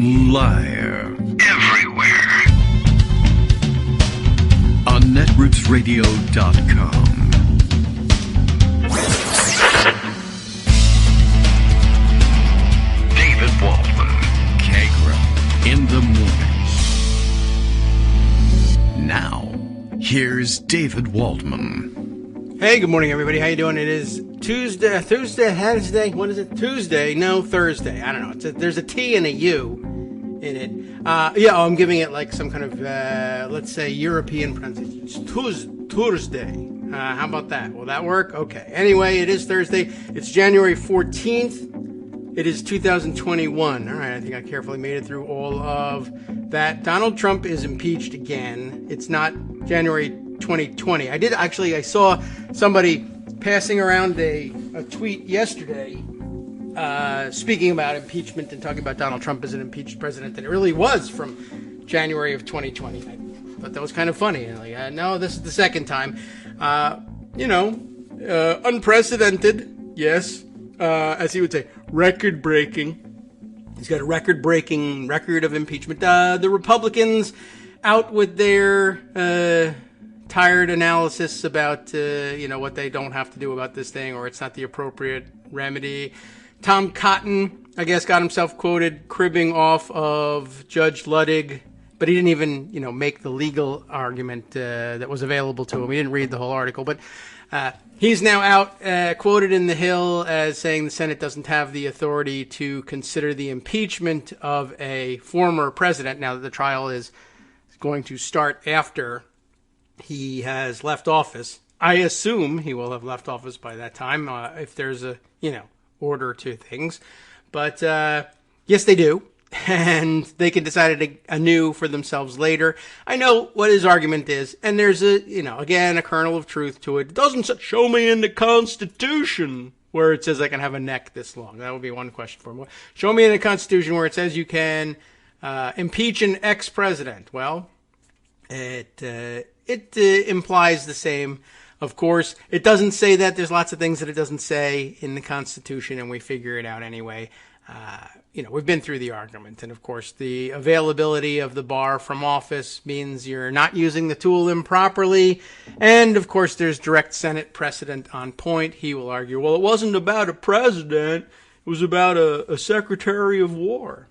Liar. Everywhere. On netrootsradio.com. David Waldman. Kagro. In the morning. Now, here's David Waldman. Hey, good morning, everybody. How you doing? It is Tuesday, Wednesday. What is it? Tuesday? No, Thursday. I don't know. There's a T and a U in it. I'm giving it like some kind of, let's say, European pronunciation. It's Tuesday. How about that? Will that work? Okay. Anyway, it is Thursday. It's January 14th. It is 2021. All right, I think I carefully made it through all of that. Donald Trump is impeached again. It's not January 2020. I saw somebody passing around a tweet yesterday speaking about impeachment and talking about Donald Trump as an impeached president, and it really was from January of 2020. I thought that was kind of funny. No, this is the second time. Unprecedented, yes, as he would say, record-breaking. He's got a record-breaking record of impeachment. The Republicans out with their tired analysis about, what they don't have to do about this thing, or it's not the appropriate remedy. Tom Cotton, I guess, got himself quoted cribbing off of Judge Ludwig, but he didn't even, make the legal argument that was available to him. We didn't read the whole article, but he's now out quoted in The Hill as saying the Senate doesn't have the authority to consider the impeachment of a former president now that the trial is going to start after he has left office. I assume he will have left office by that time, if there's a, order to things. But, yes, they do. And they can decide it anew for themselves later. I know what his argument is. And there's a kernel of truth to it. It doesn't show me in the Constitution where it says I can have a neck this long. That would be one question for him. Show me in the Constitution where it says you can impeach an ex-president. Well, it implies the same. Of course, it doesn't say that. There's lots of things that it doesn't say in the Constitution, and we figure it out anyway. We've been through the argument. And, of course, the availability of the bar from office means you're not using the tool improperly. And, of course, there's direct Senate precedent on point. He will argue, well, it wasn't about a president. It was about a Secretary of War,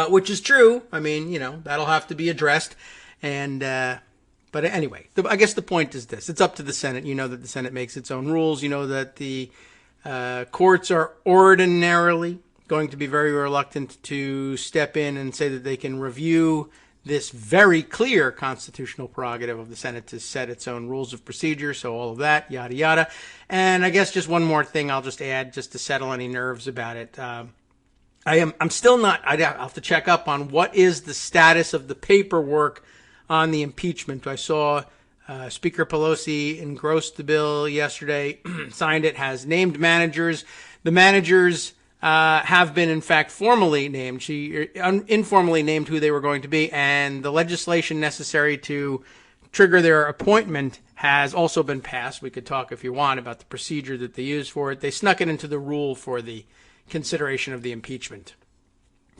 which is true. I mean, that'll have to be addressed. And but anyway, I guess the point is this. It's up to the Senate. You know that the Senate makes its own rules. You know that the courts are ordinarily going to be very reluctant to step in and say that they can review this very clear constitutional prerogative of the Senate to set its own rules of procedure. So all of that, yada, yada. And I guess just one more thing I'll just add just to settle any nerves about it. I'm still not, I'll have to check up on what is the status of the paperwork on the impeachment. I saw Speaker Pelosi engrossed the bill yesterday, signed it, has named managers. The managers have been, in fact, formally named. She informally named who they were going to be, and the legislation necessary to trigger their appointment has also been passed. We could talk, if you want, about the procedure that they used for it. They snuck it into the rule for the consideration of the impeachment,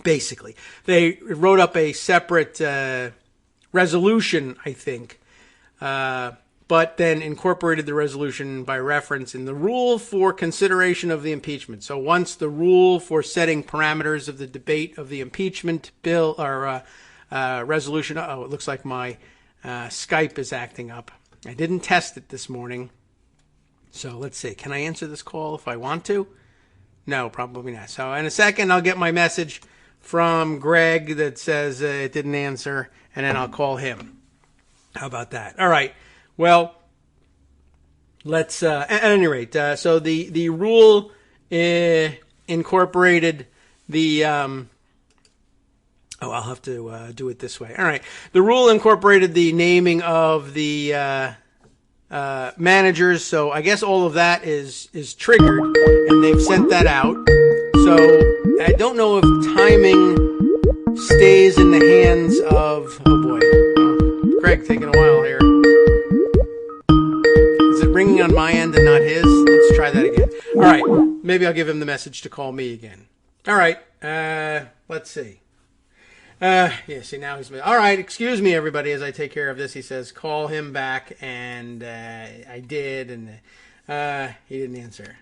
basically. They wrote up a separate resolution, I think, but then incorporated the resolution by reference in the rule for consideration of the impeachment. So once the rule for setting parameters of the debate of the impeachment bill or resolution, it looks like my Skype is acting up. I didn't test it this morning. So let's see. Can I answer this call if I want to? No, probably not. So in a second, I'll get my message from Greg that says it didn't answer, and then I'll call him. How about that? All right. Well, let's, at any rate, so the rule incorporated the, I'll have to do it this way. All right. The rule incorporated the naming of the managers, so I guess all of that is triggered, and they've sent that out. So I don't know if timing stays in the hands of, oh boy, Greg taking a while here. Is it ringing on my end and not his? Let's try that again. All right, maybe I'll give him the message to call me again. All right, let's see. Yeah, see, now he's... All right, excuse me, everybody, as I take care of this. He says, call him back, and I did, and he didn't answer.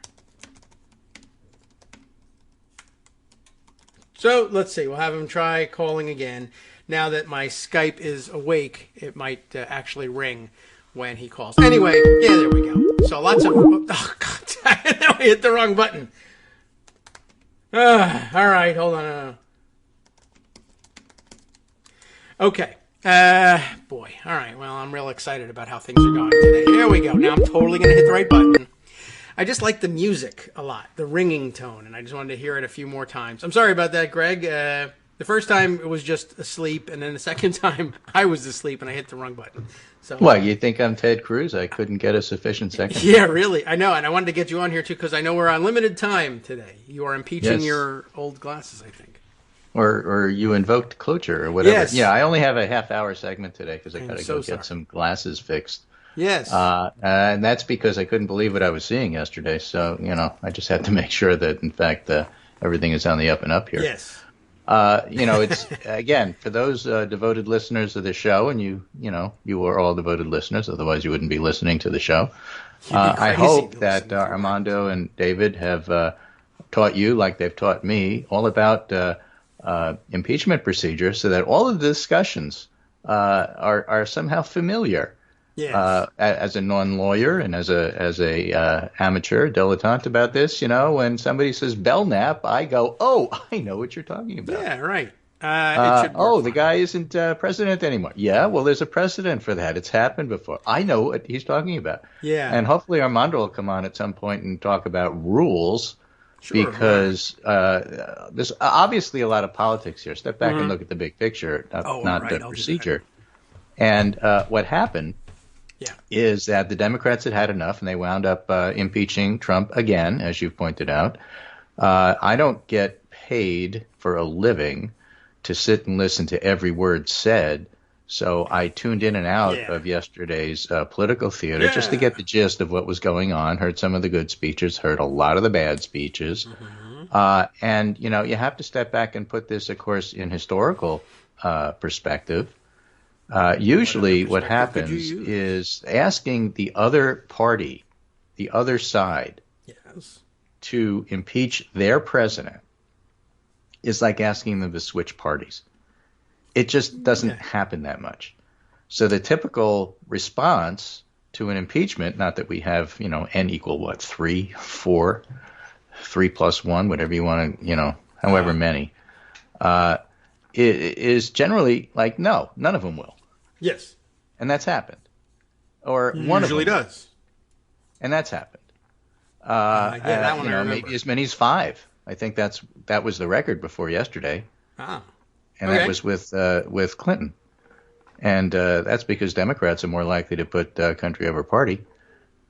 So, let's see. We'll have him try calling again. Now that my Skype is awake, it might actually ring when he calls. Anyway, yeah, there we go. So, lots of... Oh, God. Now I hit the wrong button. All right, hold on. Okay. Boy. All right. Well, I'm real excited about how things are going today. Here we go. Now I'm totally going to hit the right button. I just like the music a lot, the ringing tone, and I just wanted to hear it a few more times. I'm sorry about that, Greg. The first time it was just asleep, and then the second time I was asleep and I hit the wrong button. So, well, you think I'm Ted Cruz? I couldn't get a sufficient second. Yeah, really. I know, and I wanted to get you on here, too, because I know we're on limited time today. You are impeaching your old glasses, I think. Or you invoked cloture or whatever. Yes. Yeah, I only have a half-hour segment today because I got to go sorry. get some glasses fixed. Yes. And that's because I couldn't believe what I was seeing yesterday. So, I just had to make sure that, in fact, everything is on the up and up here. Yes. It's, again, for those devoted listeners of the show, and you are all devoted listeners, otherwise you wouldn't be listening to the show. I hope that Armando and David have taught you, like they've taught me, all about impeachment procedure, so that all of the discussions are somehow familiar. Yes. As a non-lawyer and as a amateur dilettante about this, when somebody says Belknap, I go, oh, I know what you're talking about. Yeah, right. The guy isn't president anymore. Yeah, well, there's a precedent for that. It's happened before. I know what he's talking about. Yeah. And hopefully Armando will come on at some point and talk about rules. Sure, because there's obviously a lot of politics here. Step back and look at the big picture, not the procedure. And what happened is that the Democrats had enough, and they wound up impeaching Trump again, as you've pointed out. I don't get paid for a living to sit and listen to every word said. So I tuned in and out of yesterday's political theater just to get the gist of what was going on, heard some of the good speeches, heard a lot of the bad speeches. And, you have to step back and put this, of course, in historical perspective. Usually what happens is asking the other party, the other side, to impeach their president is like asking them to switch parties. It just doesn't happen that much. So the typical response to an impeachment, not that we have, N equal what, 3, 4, 3 plus 1, whatever you want to, however many, is generally like, no, none of them will. Yes. And that's happened. Or one usually of them does. And that's happened. That one I remember. Maybe as many as 5. I think that was the record before yesterday. And that was with Clinton. And that's because Democrats are more likely to put country over party.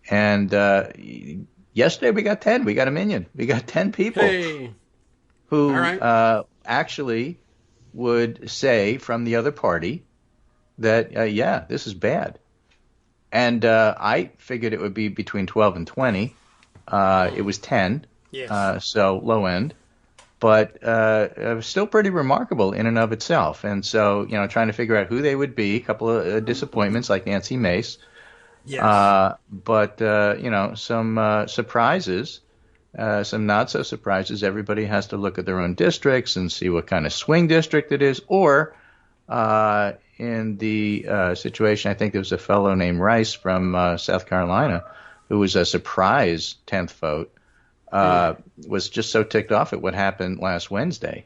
And yesterday we got 10. We got a minion. We got 10 people who actually would say from the other party that, this is bad. And I figured it would be between 12 and 20. It was 10, so low end. But it was still pretty remarkable in and of itself. And so, trying to figure out who they would be, a couple of disappointments like Nancy Mace. Yes. But some surprises, some not so surprises. Everybody has to look at their own districts and see what kind of swing district it is. Or in the situation, I think there was a fellow named Rice from South Carolina who was a surprise 10th vote. Was just so ticked off at what happened last Wednesday,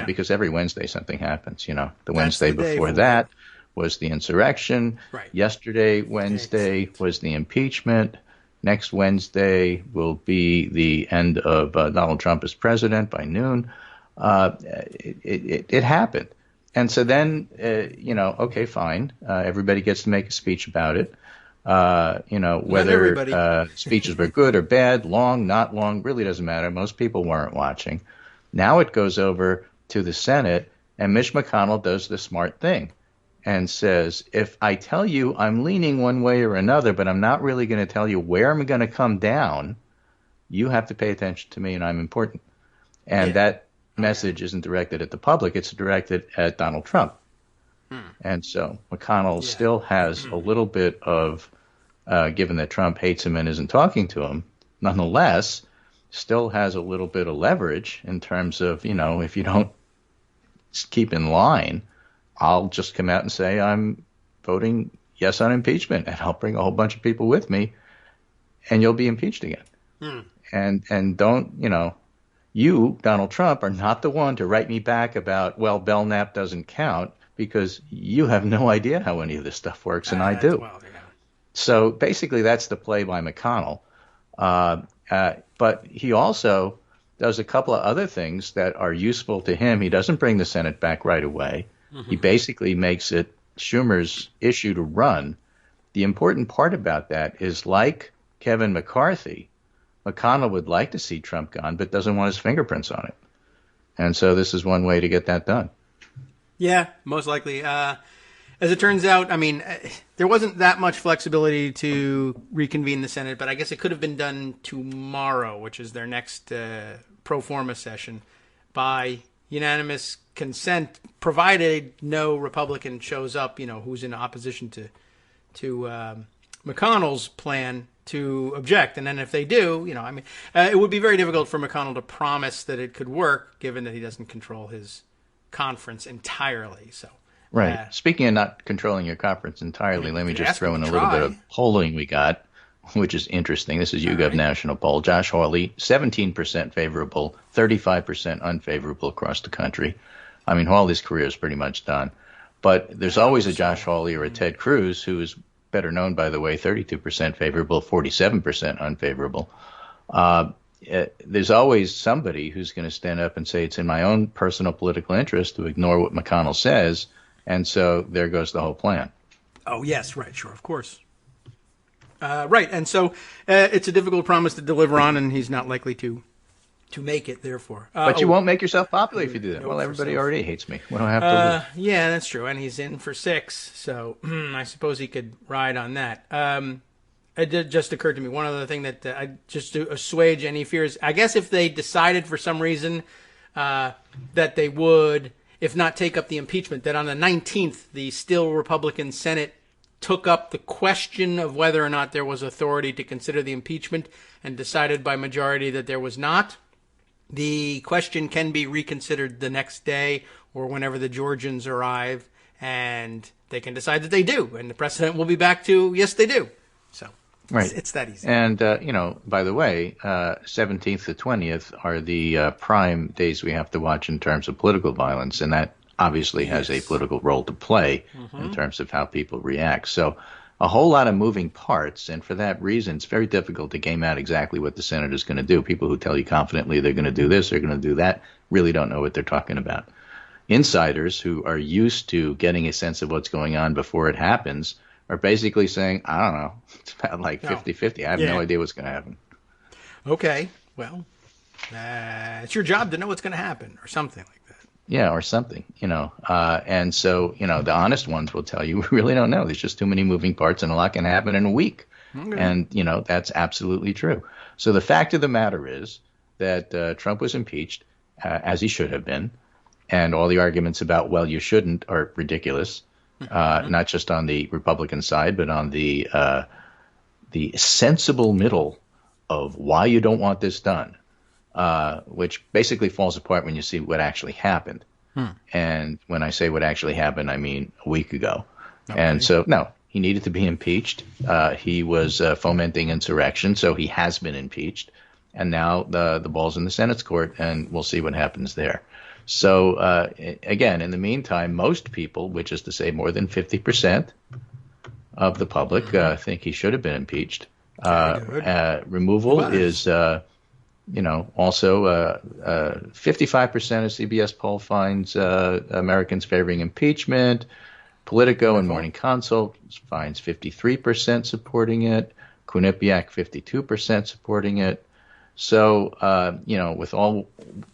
because every Wednesday something happens. The Wednesday before that was the insurrection. Right. Yesterday, Wednesday, was the impeachment. Next Wednesday will be the end of Donald Trump as president by noon. It happened. And so then, okay, fine. Everybody gets to make a speech about it. Whether speeches were good or bad, long, not long, really doesn't matter. Most people weren't watching. Now it goes over to the Senate, and Mitch McConnell does the smart thing and says, if I tell you I'm leaning one way or another, but I'm not really going to tell you where I'm going to come down, you have to pay attention to me, and I'm important. And that message isn't directed at the public, it's directed at Donald Trump. And so McConnell still has a little bit of, given that Trump hates him and isn't talking to him, nonetheless, still has a little bit of leverage in terms of, if you don't keep in line, I'll just come out and say I'm voting yes on impeachment, and I'll bring a whole bunch of people with me, and you'll be impeached again. And don't, you, Donald Trump, are not the one to write me back about, well, Belknap doesn't count, because you have no idea how any of this stuff works, and I do. Wild, So basically that's the play by McConnell. But he also does a couple of other things that are useful to him. He doesn't bring the Senate back right away. He basically makes it Schumer's issue to run. The important part about that is, like Kevin McCarthy, McConnell would like to see Trump gone, but doesn't want his fingerprints on it. And so this is one way to get that done. Yeah, most likely. As it turns out, there wasn't that much flexibility to reconvene the Senate, but I guess it could have been done tomorrow, which is their next pro forma session, by unanimous consent, provided no Republican shows up, who's in opposition to McConnell's plan to object. And then if they do, it would be very difficult for McConnell to promise that it could work, given that he doesn't control his conference entirely. So. Right. Speaking of not controlling your conference entirely, let me just throw in a little bit of polling we got, which is interesting. This is YouGov National Poll. Josh Hawley, 17% favorable, 35% unfavorable across the country. Hawley's career is pretty much done. But there's always a Josh Hawley or a Ted Cruz, who is better known, by the way, 32% favorable, 47% unfavorable. There's always somebody who's going to stand up and say it's in my own personal political interest to ignore what McConnell says. And so there goes the whole plan. Oh, yes, right, sure, of course. Right, and so it's a difficult promise to deliver on, and he's not likely to make it, therefore. But you won't make yourself popular if you do that. Well, everybody already hates me. What do I have to lose? Yeah, that's true, and he's in for 6, so I suppose he could ride on that. It did just occur to me, one other thing that just to assuage any fears, I guess if they decided for some reason that they would, if not take up the impeachment, that on the 19th, the still Republican Senate took up the question of whether or not there was authority to consider the impeachment and decided by majority that there was not. The question can be reconsidered the next day or whenever the Georgians arrive, and they can decide that they do, and the precedent will be back to, yes, they do. So right. It's that easy. And, by the way, 17th to 20th are the prime days we have to watch in terms of political violence, and that obviously has a political role to play in terms of how people react. So a whole lot of moving parts, and for that reason, it's very difficult to game out exactly what the Senate is going to do. People who tell you confidently they're going to do this, they're going to do that, really don't know what they're talking about. Insiders who are used to getting a sense of what's going on before it happens are basically saying, I don't know, it's about like 50-50. I have no idea what's going to happen. Okay, well, it's your job to know what's going to happen or something like that. Yeah, or something, and so, the honest ones will tell you, we really don't know. There's just too many moving parts, and a lot can happen in a week. Okay. And, that's absolutely true. So the fact of the matter is that Trump was impeached, as he should have been, and all the arguments about, well, you shouldn't, are ridiculous, not just on the Republican side, but on the sensible middle of why you don't want this done. Which basically falls apart when you see what actually happened. And when I say what actually happened, I mean a week ago. Okay. And so, no, he needed to be impeached. He was fomenting insurrection, so he has been impeached. And now the ball's in the Senate's court, and we'll see what happens there. So, again, in the meantime, most people, which is to say more than 50% of the public, think he should have been impeached. Removal is... also 55% of CBS poll finds Americans favoring impeachment. Politico and Morning Consult finds 53% supporting it. Quinnipiac, 52% supporting it. So, with all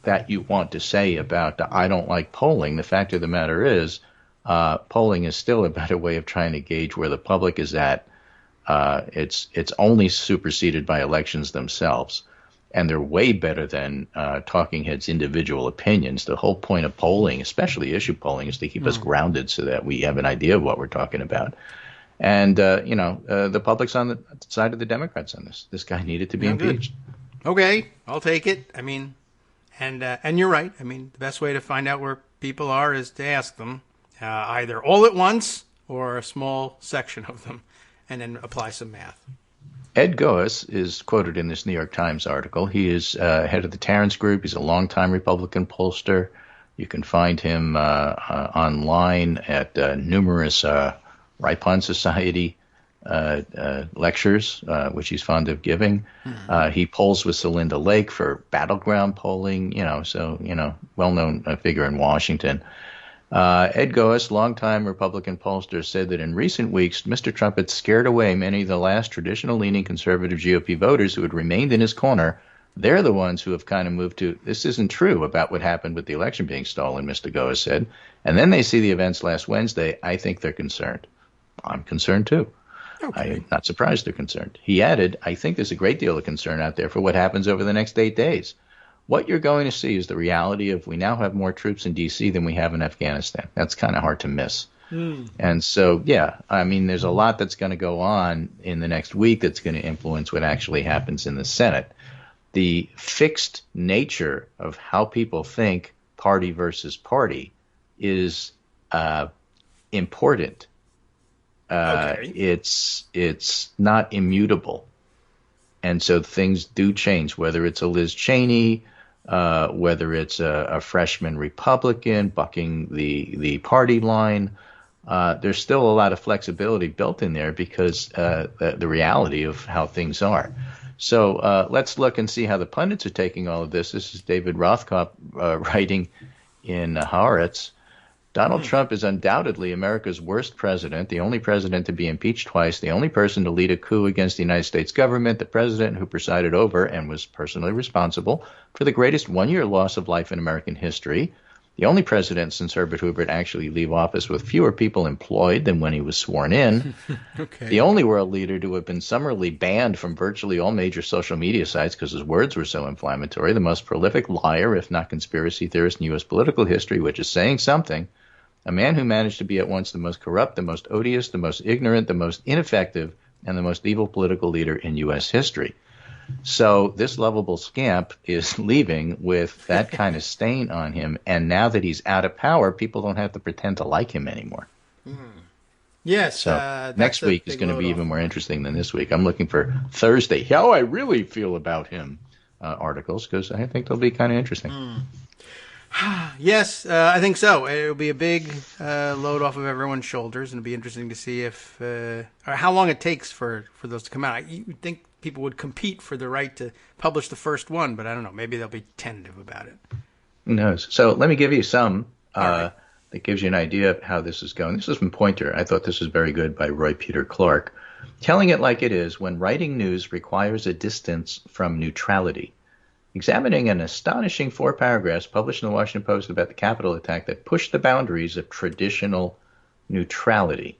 that you want to say about I don't like polling, the fact of the matter is polling is still a better way of trying to gauge where the public is at. It's only superseded by elections themselves. and they're way better than talking heads' individual opinions. The whole point of polling, especially issue polling, is to keep us grounded so that we have an idea of what we're talking about. And, the public's on the side of the Democrats on this. This guy needed to be impeached. Good. Okay, I'll take it. I mean, and you're right. I mean, the best way to find out where people are is to ask them, either all at once or a small section of them, and then apply some math. Ed Goes is quoted in this New York Times article. He is head of the Terrence Group. He's a longtime Republican pollster. You can find him online at numerous Ripon Society lectures, which he's fond of giving. He polls with Celinda Lake for battleground polling, well-known figure in Washington. Ed Goes, longtime Republican pollster, said that in recent weeks, Mr. Trump had scared away many of the last traditional-leaning conservative GOP voters who had remained in his corner. They're the ones who have kind of moved to, this isn't true about what happened with the election being stolen, Mr. Goes said. And then they see the events last Wednesday. I think they're concerned. I'm concerned, too. Okay. I'm not surprised they're concerned. He added, I think there's a great deal of concern out there for what happens over the next 8 days. What you're going to see is the reality of we now have more troops in D.C. than we have in Afghanistan. That's kind of hard to miss. And so, I mean, there's a lot that's going to go on in the next week that's going to influence what actually happens in the Senate. The fixed nature of how people think party versus party is important. It's not immutable. And so things do change, whether it's a Liz Cheney, whether it's a freshman Republican bucking the party line. There's still a lot of flexibility built in there because the reality of how things are. So let's look and see how the pundits are taking all of this. This is David Rothkopf writing in Haaretz. Donald Trump is undoubtedly America's worst president, the only president to be impeached twice, the only person to lead a coup against the United States government, the president who presided over and was personally responsible for the greatest one-year loss of life in American history, the only president since Herbert Hoover to actually leave office with fewer people employed than when he was sworn in, the only world leader to have been summarily banned from virtually all major social media sites because his words were so inflammatory, the most prolific liar, if not conspiracy theorist in U.S. political history, which is saying something, a man who managed to be at once the most corrupt, the most odious, the most ignorant, the most ineffective, and the most evil political leader in U.S. history. So this lovable scamp is leaving with that kind of stain on him, and now that he's out of power, people don't have to pretend to like him anymore. Yes. So next week is going to be even more interesting than this week. I'm looking for Thursday, how I really feel about him articles, because I think they'll be kind of interesting. Yes, I think so. It'll be a big load off of everyone's shoulders, and it'll be interesting to see if or how long it takes for those to come out. You would think people would compete for the right to publish the first one, but I don't know. Maybe they'll be tentative about it. Who knows? So let me give you some that gives you an idea of how this is going. This is from Pointer. I thought this was very good by Roy Peter Clark. Telling it like it is when writing news requires a distance from neutrality. Examining an astonishing 4 paragraphs published in the Washington Post about the Capitol attack that pushed the boundaries of traditional neutrality.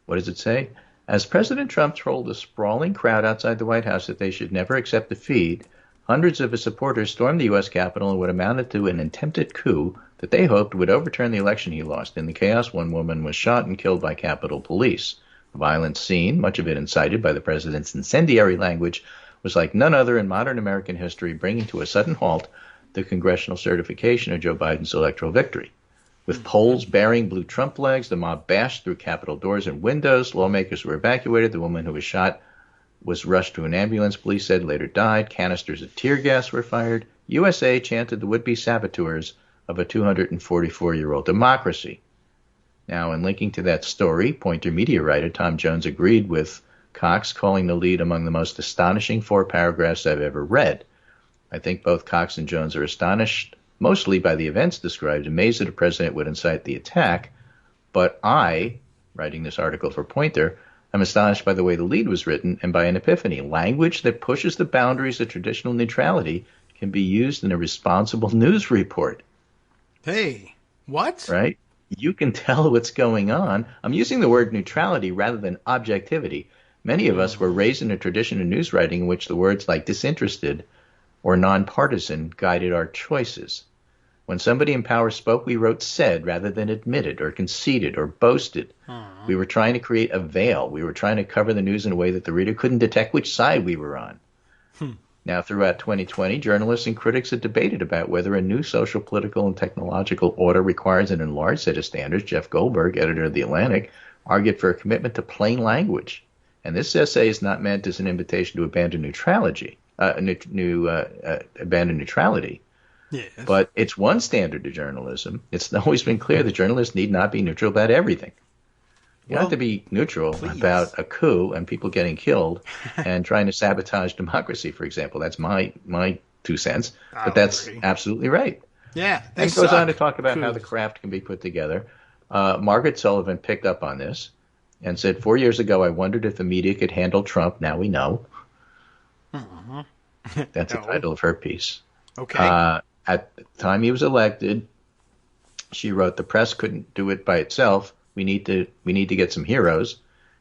What does it say? As President Trump told a sprawling crowd outside the White House that they should never accept defeat, hundreds of his supporters stormed the U.S. Capitol in what amounted to an attempted coup that they hoped would overturn the election he lost. In the chaos, one woman was shot and killed by Capitol Police. The violent scene, much of it incited by the president's incendiary language, was like none other in modern American history, bringing to a sudden halt the congressional certification of Joe Biden's electoral victory. With poles bearing blue Trump flags, the mob bashed through Capitol doors and windows. Lawmakers were evacuated. The woman who was shot was rushed to an ambulance, police said, later died. Canisters of tear gas were fired. USA chanted the would-be saboteurs of a 244-year-old democracy. Now, in linking to that story, Pointer media writer Tom Jones agreed with Cox, calling the lead among the most astonishing 4 paragraphs I've ever read. I think both Cox and Jones are astonished mostly by the events described, amazed that a president would incite the attack. But I, writing this article for Pointer, am astonished by the way the lead was written and by an epiphany. Language that pushes the boundaries of traditional neutrality can be used in a responsible news report. Hey, what? Right? You can tell what's going on. I'm using the word neutrality rather than objectivity, Many of us were raised in a tradition of news writing in which the words like disinterested or nonpartisan guided our choices. When somebody in power spoke, we wrote said rather than admitted or conceded or boasted. We were trying to create a veil. We were trying to cover the news in a way that the reader couldn't detect which side we were on. Now, throughout 2020, journalists and critics have debated about whether a new social, political, and technological order requires an enlarged set of standards. Jeff Goldberg, editor of The Atlantic, argued for a commitment to plain language. And this essay is not meant as an invitation to abandon neutrality. Abandon neutrality. Yes. But it's one standard of journalism. It's always been clear that journalists need not be neutral about everything. You have to be neutral about a coup and people getting killed and trying to sabotage democracy, for example. That's my 2 cents. But that's absolutely right. Yeah. And it goes on to talk about how the craft can be put together. Margaret Sullivan picked up on this and said, 4 years ago, I wondered if the media could handle Trump. Now we know. That's the title of her piece. Okay. At the time he was elected, she wrote, the press couldn't do it by itself. We need to get some heroes.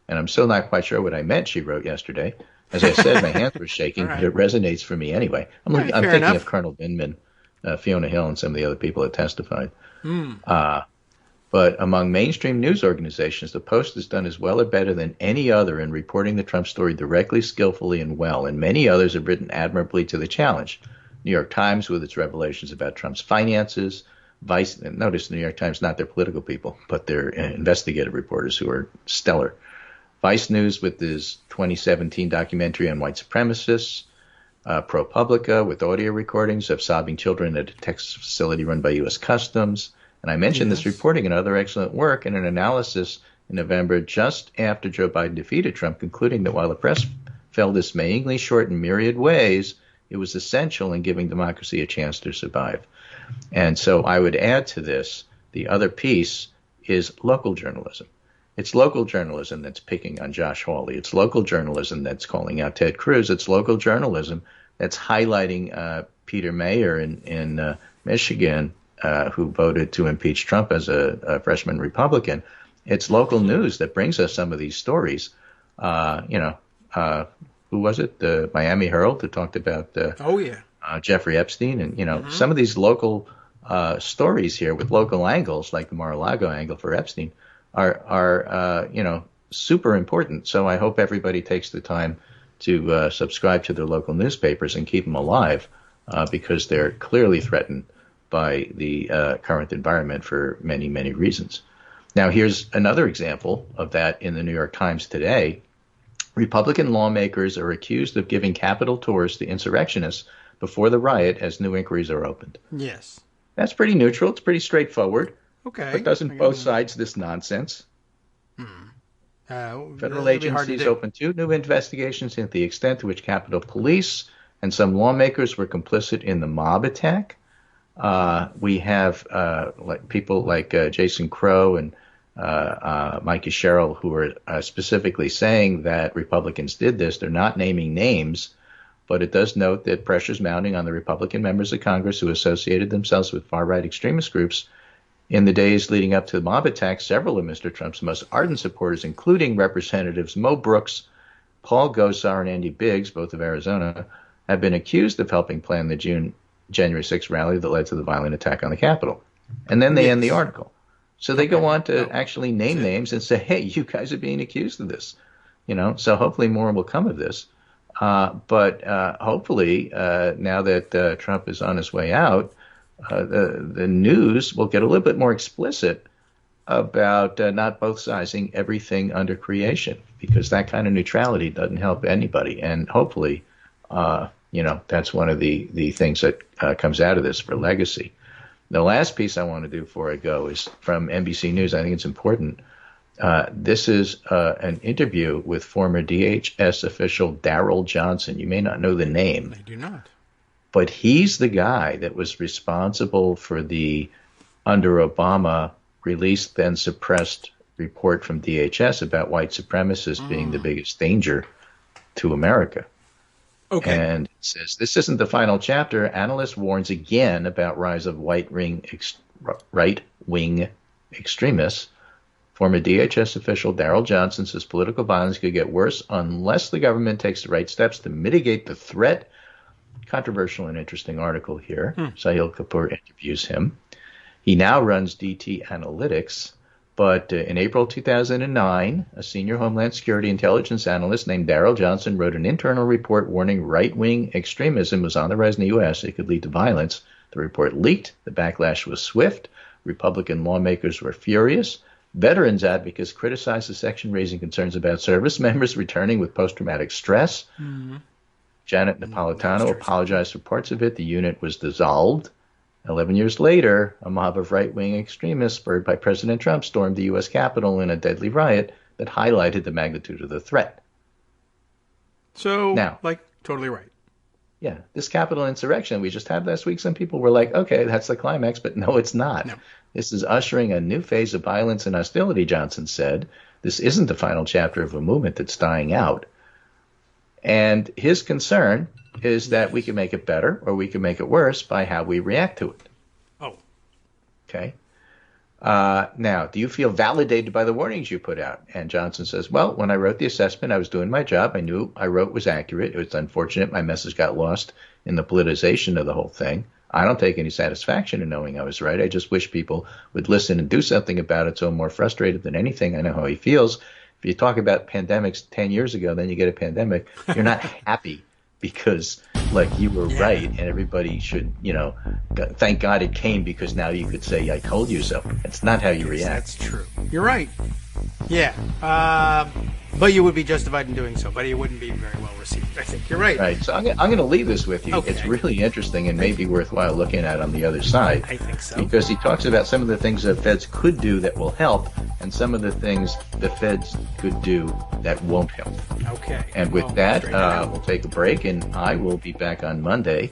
And I'm still not quite sure what I meant, she wrote yesterday. As I said, my hands were shaking, but it resonates for me anyway. I'm thinking of Colonel Vindman, Fiona Hill, and some of the other people that testified. But among mainstream news organizations, the Post has done as well or better than any other in reporting the Trump story directly, skillfully, and well. And many others have written admirably to the challenge. New York Times with its revelations about Trump's finances. Vice, notice the New York Times, not their political people, but their investigative reporters who are stellar. Vice News with his 2017 documentary on white supremacists. ProPublica with audio recordings of sobbing children at a Texas facility run by U.S. Customs. And I mentioned this reporting and other excellent work in an analysis in November just after Joe Biden defeated Trump, concluding that while the press fell dismayingly short in myriad ways, it was essential in giving democracy a chance to survive. And so I would add to this, the other piece is local journalism. It's local journalism that's picking on Josh Hawley. It's local journalism that's calling out Ted Cruz. It's local journalism that's highlighting Peter Mayer in Michigan, who voted to impeach Trump as a freshman Republican. It's local news that brings us some of these stories. Who was it? The Miami Herald that talked about Jeffrey Epstein. And, some of these local stories here with local angles, like the Mar-a-Lago angle for Epstein, are super important. So I hope everybody takes the time to subscribe to their local newspapers and keep them alive because they're clearly threatened by the current environment for many, many reasons. Now, here's another example of that in the New York Times today. Republican lawmakers are accused of giving Capitol tours to insurrectionists before the riot as new inquiries are opened. Yes. That's pretty neutral. It's pretty straightforward. Okay. But doesn't both sides this nonsense? Federal agencies opened 2 new investigations into the extent to which Capitol Police and some lawmakers were complicit in the mob attack. We have people like Jason Crow and Mikey Sherrill who are specifically saying that Republicans did this. They're not naming names, but it does note that pressures mounting on the Republican members of Congress who associated themselves with far-right extremist groups. In the days leading up to the mob attack, several of Mr. Trump's most ardent supporters, including Representatives Mo Brooks, Paul Gosar, and Andy Biggs, both of Arizona, have been accused of helping plan the January 6th rally that led to the violent attack on the Capitol. And then they end the article. So they go on to actually name names and say, hey, you guys are being accused of this. So hopefully more will come of this. But hopefully now that Trump is on his way out, the news will get a little bit more explicit about not both sizing everything under creation, because that kind of neutrality doesn't help anybody. And hopefully, that's one of the things that comes out of this for legacy. The last piece I want to do before I go is from NBC News. I think it's important. This is an interview with former DHS official Darrell Johnson. You may not know the name. I do not. But he's the guy that was responsible for the, under Obama, released then suppressed report from DHS about white supremacists being the biggest danger to America. Okay. And it says, this isn't the final chapter. Analyst warns again about rise of right-wing extremists. Former DHS official Daryl Johnson says political violence could get worse unless the government takes the right steps to mitigate the threat. Controversial and interesting article here. Sahil Kapoor interviews him. He now runs DT Analytics, but in April 2009, a senior Homeland Security intelligence analyst named Daryl Johnson wrote an internal report warning right-wing extremism was on the rise in the U.S. It could lead to violence. The report leaked. The backlash was swift. Republican lawmakers were furious. Veterans advocates criticized the section, raising concerns about service members returning with post-traumatic stress. Janet Napolitano apologized for parts of it. The unit was dissolved. 11 years later, a mob of right-wing extremists spurred by President Trump stormed the U.S. Capitol in a deadly riot that highlighted the magnitude of the threat. So, now, totally right. Yeah, this Capitol insurrection we just had last week, some people were like, okay, that's the climax, but no, it's not. No. This is ushering a new phase of violence and hostility, Johnson said. This isn't the final chapter of a movement that's dying out. And his concern is that we can make it better or we can make it worse by how we react to it. Oh. Okay. Now, do you feel validated by the warnings you put out? And Johnson says, well, when I wrote the assessment, I was doing my job. I knew I wrote was accurate. It was unfortunate my message got lost in the politicization of the whole thing. I don't take any satisfaction in knowing I was right. I just wish people would listen and do something about it. So I'm more frustrated than anything. I know how he feels. If you talk about pandemics 10 years ago, then you get a pandemic, you're not happy because, you were right and everybody should, thank God it came because now you could say, I told you so. That's not how you react. That's true. You're right. Yeah. But you would be justified in doing so, but it wouldn't be very well received. I think you're right. Right. So I'm going to leave this with you. Okay. It's really interesting and maybe worthwhile looking at on the other side. I think so. Because he talks about some of the things that feds could do that will help and some of the things the feds could do that won't help. Okay. And with that, we'll take a break and I will be back on Monday.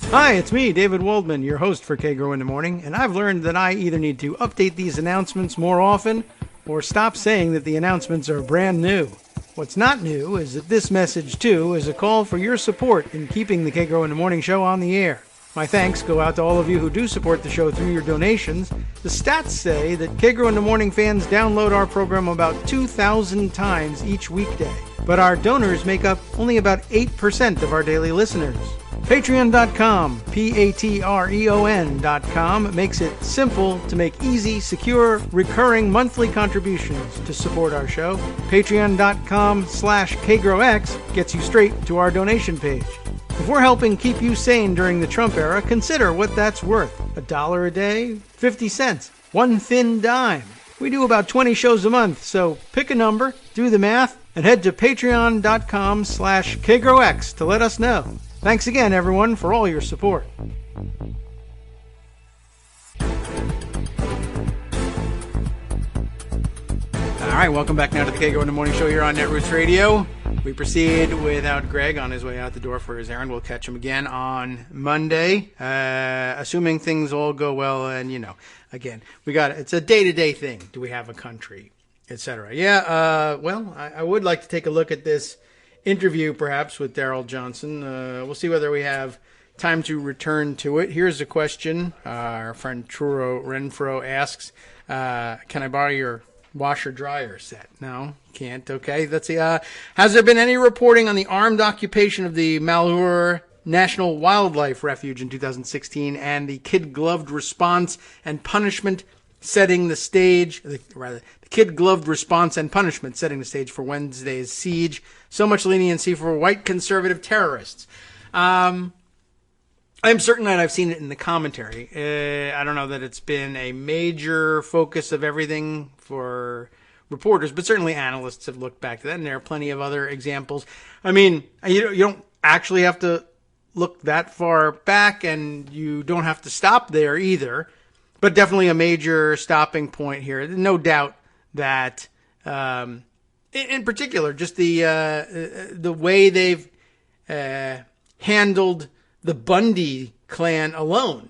Hi, it's me, David Waldman, your host for Kagro in the Morning, and I've learned that I either need to update these announcements more often or stop saying that the announcements are brand new. What's not new is that this message, too, is a call for your support in keeping the Kagro in the Morning show on the air. My thanks go out to all of you who do support the show through your donations. The stats say that Kagro in the Morning fans download our program about 2,000 times each weekday, but our donors make up only about 8% of our daily listeners. Patreon.com, Patreon.com, makes it simple to make easy, secure, recurring monthly contributions to support our show. Patreon.com/KagroX gets you straight to our donation page. If we're helping keep you sane during the Trump era, consider what that's worth. $1 a day? 50 cents? One thin dime? We do about 20 shows a month, so pick a number, do the math, and head to Patreon.com/KagroX to let us know. Thanks again, everyone, for all your support. All right, welcome back now to the Kagro in the Morning Show here on Netroots Radio. We proceed without Greg on his way out the door for his errand. We'll catch him again on Monday, assuming things all go well. And, again, it's a day-to-day thing. Do we have a country, etc.? Yeah, I would like to take a look at this interview, perhaps, with Daryl Johnson. We'll see whether we have time to return to it. Here's a question. Our friend Truro Renfro asks, can I borrow your washer-dryer set? No, can't. Okay, let's see. Has there been any reporting on the armed occupation of the Malheur National Wildlife Refuge in 2016 and the kid-gloved response and punishment setting the stage, the kid-gloved response and punishment setting the stage for Wednesday's siege? So much leniency for white conservative terrorists. I'm certain that I've seen it in the commentary. I don't know that it's been a major focus of everything for reporters, but certainly analysts have looked back to that, and there are plenty of other examples. I mean, you don't actually have to look that far back, and you don't have to stop there either, but definitely a major stopping point here. No doubt that, in particular, just the way they've handled the Bundy clan alone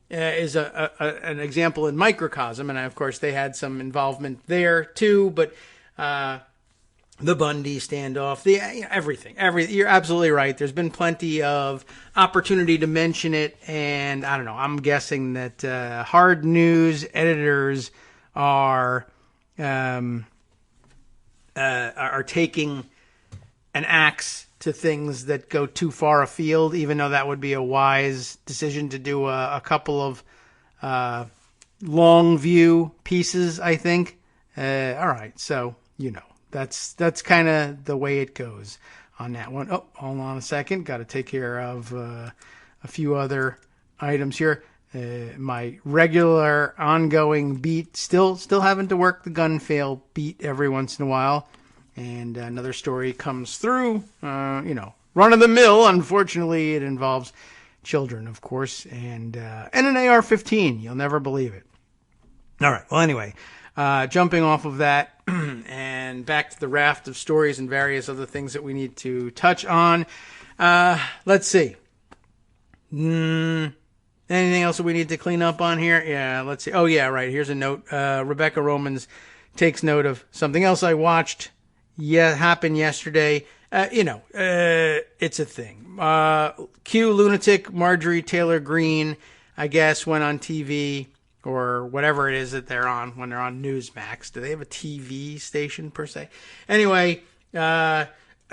is an example in microcosm, and of course they had some involvement there too. But the Bundy standoff, everything. You're absolutely right. There's been plenty of opportunity to mention it, and I don't know. I'm guessing that hard news editors are are taking an axe to things that go too far afield, even though that would be a wise decision to do a couple of long view pieces, I think. All right, so, that's kind of the way it goes on that one. Oh, hold on a second. Got to take care of a few other items here. My regular ongoing beat, still having to work the gun fail beat every once in a while. And another story comes through, run of the mill. Unfortunately, it involves children, of course, and an AR-15. You'll never believe it. All right. Well, anyway, jumping off of that and back to the raft of stories and various other things that we need to touch on. Let's see. Anything else that we need to clean up on here? Yeah, let's see. Oh, yeah, right. Here's a note. Rebecca Romans takes note of something else I watched. Yeah, happened yesterday. It's a thing. Q lunatic Marjorie Taylor Greene, I guess, went on TV or whatever it is that they're on when they're on Newsmax. Do they have a TV station per se? Anyway,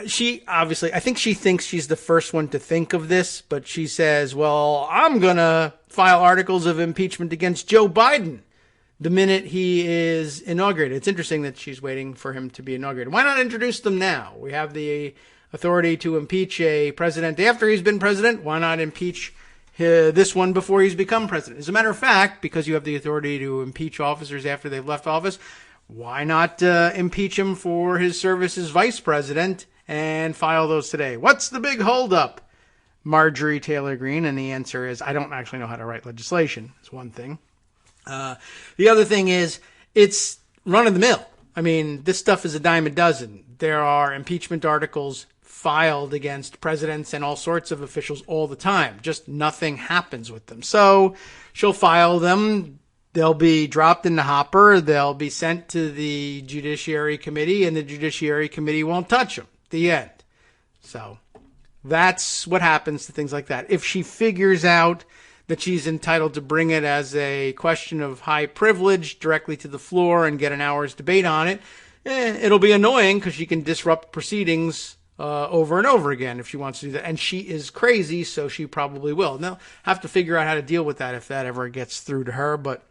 she obviously, I think she thinks she's the first one to think of this, but she says, well, I'm going to file articles of impeachment against Joe Biden the minute he is inaugurated. It's interesting that she's waiting for him to be inaugurated. Why not introduce them now? We have the authority to impeach a president after he's been president. Why not impeach this one before he's become president? As a matter of fact, because you have the authority to impeach officers after they've left office, why not impeach him for his service as vice president and file those today? What's the big holdup, Marjorie Taylor Greene? And the answer is, I don't actually know how to write legislation. It's one thing. The other thing is, it's run of the mill. I mean, this stuff is a dime a dozen. There are impeachment articles filed against presidents and all sorts of officials all the time. Just nothing happens with them. So she'll file them. They'll be dropped in the hopper. They'll be sent to the Judiciary Committee, and the Judiciary Committee won't touch them. The end. So that's what happens to things like that. If she figures out that she's entitled to bring it as a question of high privilege directly to the floor and get an hour's debate on it, it'll be annoying because she can disrupt proceedings over and over again if she wants to do that. And she is crazy, so she probably will. Now, have to figure out how to deal with that if that ever gets through to her, but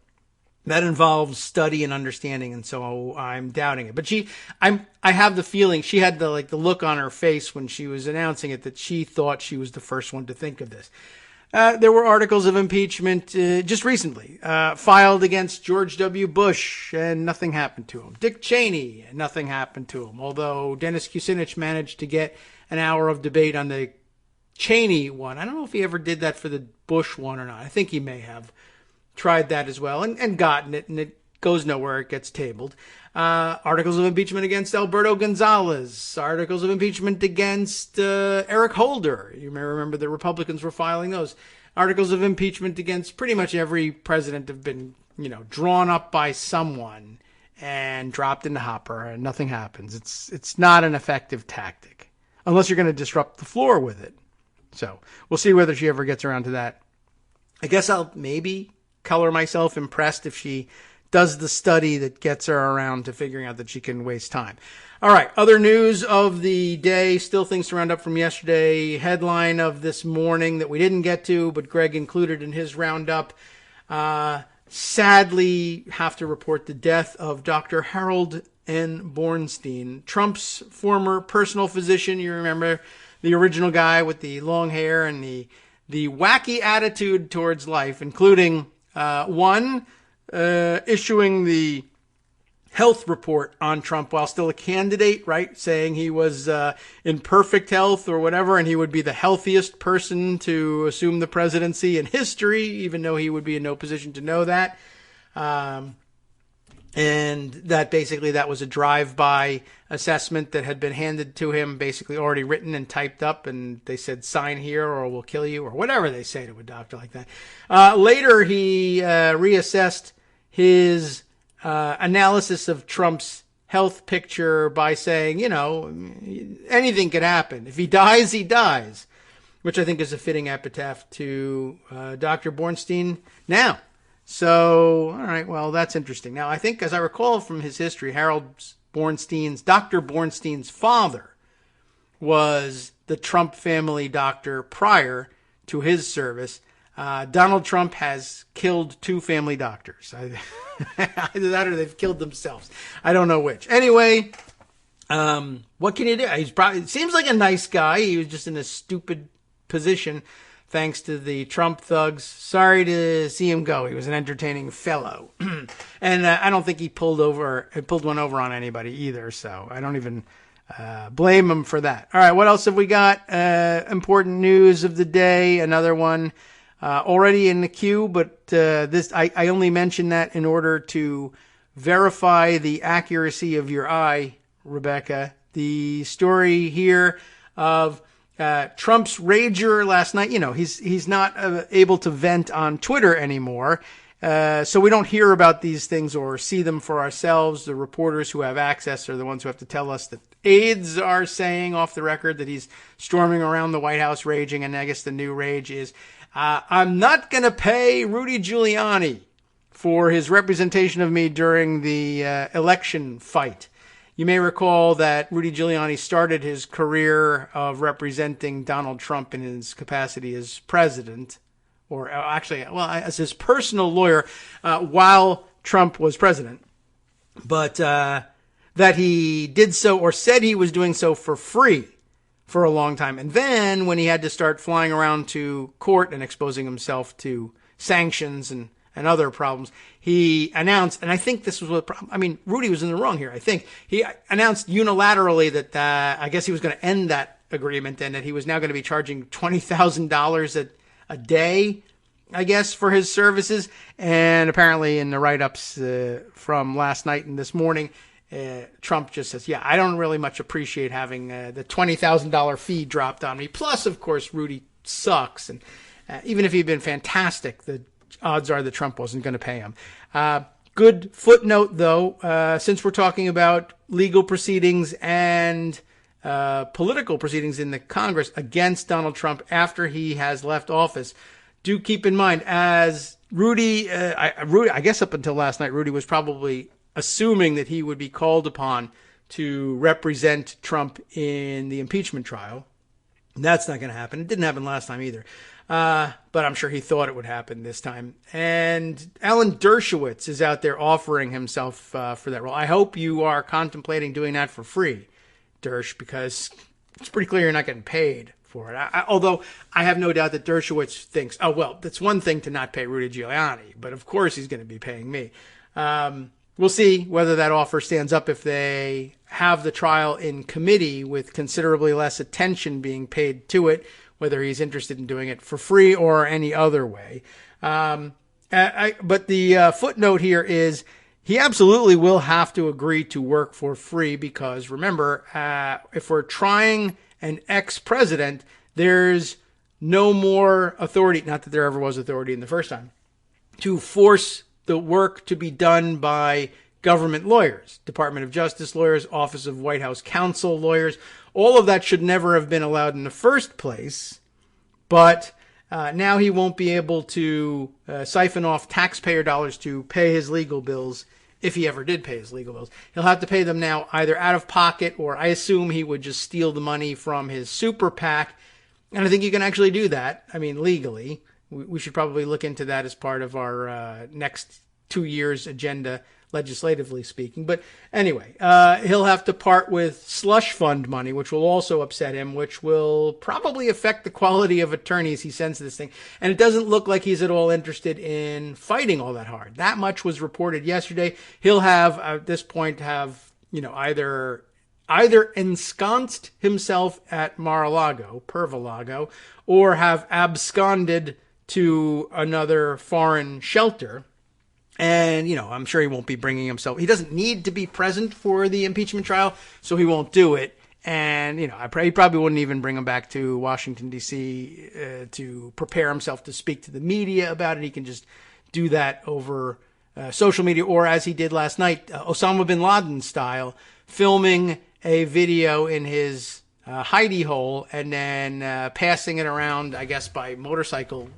that involves study and understanding, and so I'm doubting it. But I have the feeling she had the look on her face when she was announcing it that she thought she was the first one to think of this. There were articles of impeachment just recently filed against George W. Bush, and nothing happened to him. Dick Cheney, and nothing happened to him. Although Dennis Kucinich managed to get an hour of debate on the Cheney one. I don't know if he ever did that for the Bush one or not. I think he may have tried that as well and gotten it, and it goes nowhere. It gets tabled. Articles of impeachment against Alberto Gonzalez. Articles of impeachment against Eric Holder. You may remember the Republicans were filing those. Articles of impeachment against pretty much every president have been, drawn up by someone and dropped in the hopper, and nothing happens. It's not an effective tactic unless you're going to disrupt the floor with it. So we'll see whether she ever gets around to that. I guess I'll maybe color myself impressed if she does the study that gets her around to figuring out that she can waste time. All right, other news of the day, still things to round up from yesterday. Headline of this morning that we didn't get to, but Greg included in his roundup. Sadly, have to report the death of Dr. Harold N. Bornstein, Trump's former personal physician. You remember the original guy with the long hair and the wacky attitude towards life, including issuing the health report on Trump while still a candidate, right? Saying he was in perfect health or whatever, and he would be the healthiest person to assume the presidency in history, even though he would be in no position to know that. And that basically that was a drive-by assessment that had been handed to him, basically already written and typed up, and they said, sign here or we'll kill you, or whatever they say to a doctor like that. Later, he reassessed his analysis of Trump's health picture by saying, anything could happen. If he dies, he dies, which I think is a fitting epitaph to Dr. Bornstein. Now, So, all right, well, that's interesting. Now, I think, as I recall from his history, Dr. Bornstein's father was the Trump family doctor prior to his service. Donald Trump has killed 2 family doctors. Either that or they've killed themselves. I don't know which. Anyway, what can you do? It seems like a nice guy. He was just in a stupid position thanks to the Trump thugs. Sorry to see him go. He was an entertaining fellow. And I don't think he pulled one over on anybody either. So I don't even blame him for that. All right, what else have we got? Important news of the day. Another one already in the queue, but I only mention that in order to verify the accuracy of your eye, Rebecca. The story here of Trump's rager last night. He's not able to vent on Twitter anymore. So we don't hear about these things or see them for ourselves. The reporters who have access are the ones who have to tell us that aides are saying off the record that he's storming around the White House raging. And I guess the new rage is, I'm not going to pay Rudy Giuliani for his representation of me during the election fight. You may recall that Rudy Giuliani started his career of representing Donald Trump in his capacity as president, or as his personal lawyer while Trump was president. But that he did so, or said he was doing so, for free for a long time. And then when he had to start flying around to court and exposing himself to sanctions and other problems, he announced, and I think this was Rudy was in the wrong here. I think he announced unilaterally that I guess he was going to end that agreement and that he was now going to be charging $20,000 a day, I guess, for his services. And apparently in the write-ups from last night and this morning, Trump just says, yeah, I don't really much appreciate having the $20,000 fee dropped on me. Plus, of course, Rudy sucks. And even if he'd been fantastic, the odds are that Trump wasn't going to pay him. Good footnote, though, since we're talking about legal proceedings and political proceedings in the Congress against Donald Trump after he has left office, do keep in mind, as Rudy, I guess up until last night, Rudy was probably assuming that he would be called upon to represent Trump in the impeachment trial. That's not going to happen. It didn't happen last time either. But I'm sure he thought it would happen this time. And Alan Dershowitz is out there offering himself for that role. I hope you are contemplating doing that for free, Dersh, because it's pretty clear you're not getting paid for it. Although I have no doubt that Dershowitz thinks, oh, well, that's one thing to not pay Rudy Giuliani, but of course he's going to be paying me. We'll see whether that offer stands up if they have the trial in committee with considerably less attention being paid to it, whether he's interested in doing it for free or any other way. But the footnote here is he absolutely will have to agree to work for free because, remember, if we're trying an ex-president, there's no more authority, not that there ever was authority in the first time, to force the work to be done by government lawyers, Department of Justice lawyers, Office of White House Counsel lawyers. All of that should never have been allowed in the first place. But now he won't be able to siphon off taxpayer dollars to pay his legal bills if he ever did pay his legal bills. He'll have to pay them now either out of pocket or I assume he would just steal the money from his super PAC. And I think you can actually do that. I mean, legally. We should probably look into that as part of our next 2 years agenda, legislatively speaking. But anyway, he'll have to part with slush fund money, which will also upset him, which will probably affect the quality of attorneys he sends to this thing. And it doesn't look like he's at all interested in fighting all that hard. That much was reported yesterday. He'll have, at this point, either ensconced himself at Mar-a-Lago, or have absconded to another foreign shelter. And, I'm sure he won't be bringing himself. He doesn't need to be present for the impeachment trial, so he won't do it. And, he probably wouldn't even bring him back to Washington, D.C. To prepare himself to speak to the media about it. He can just do that over social media, or as he did last night, Osama bin Laden style, filming a video in his hidey hole and then passing it around, I guess, by motorcycle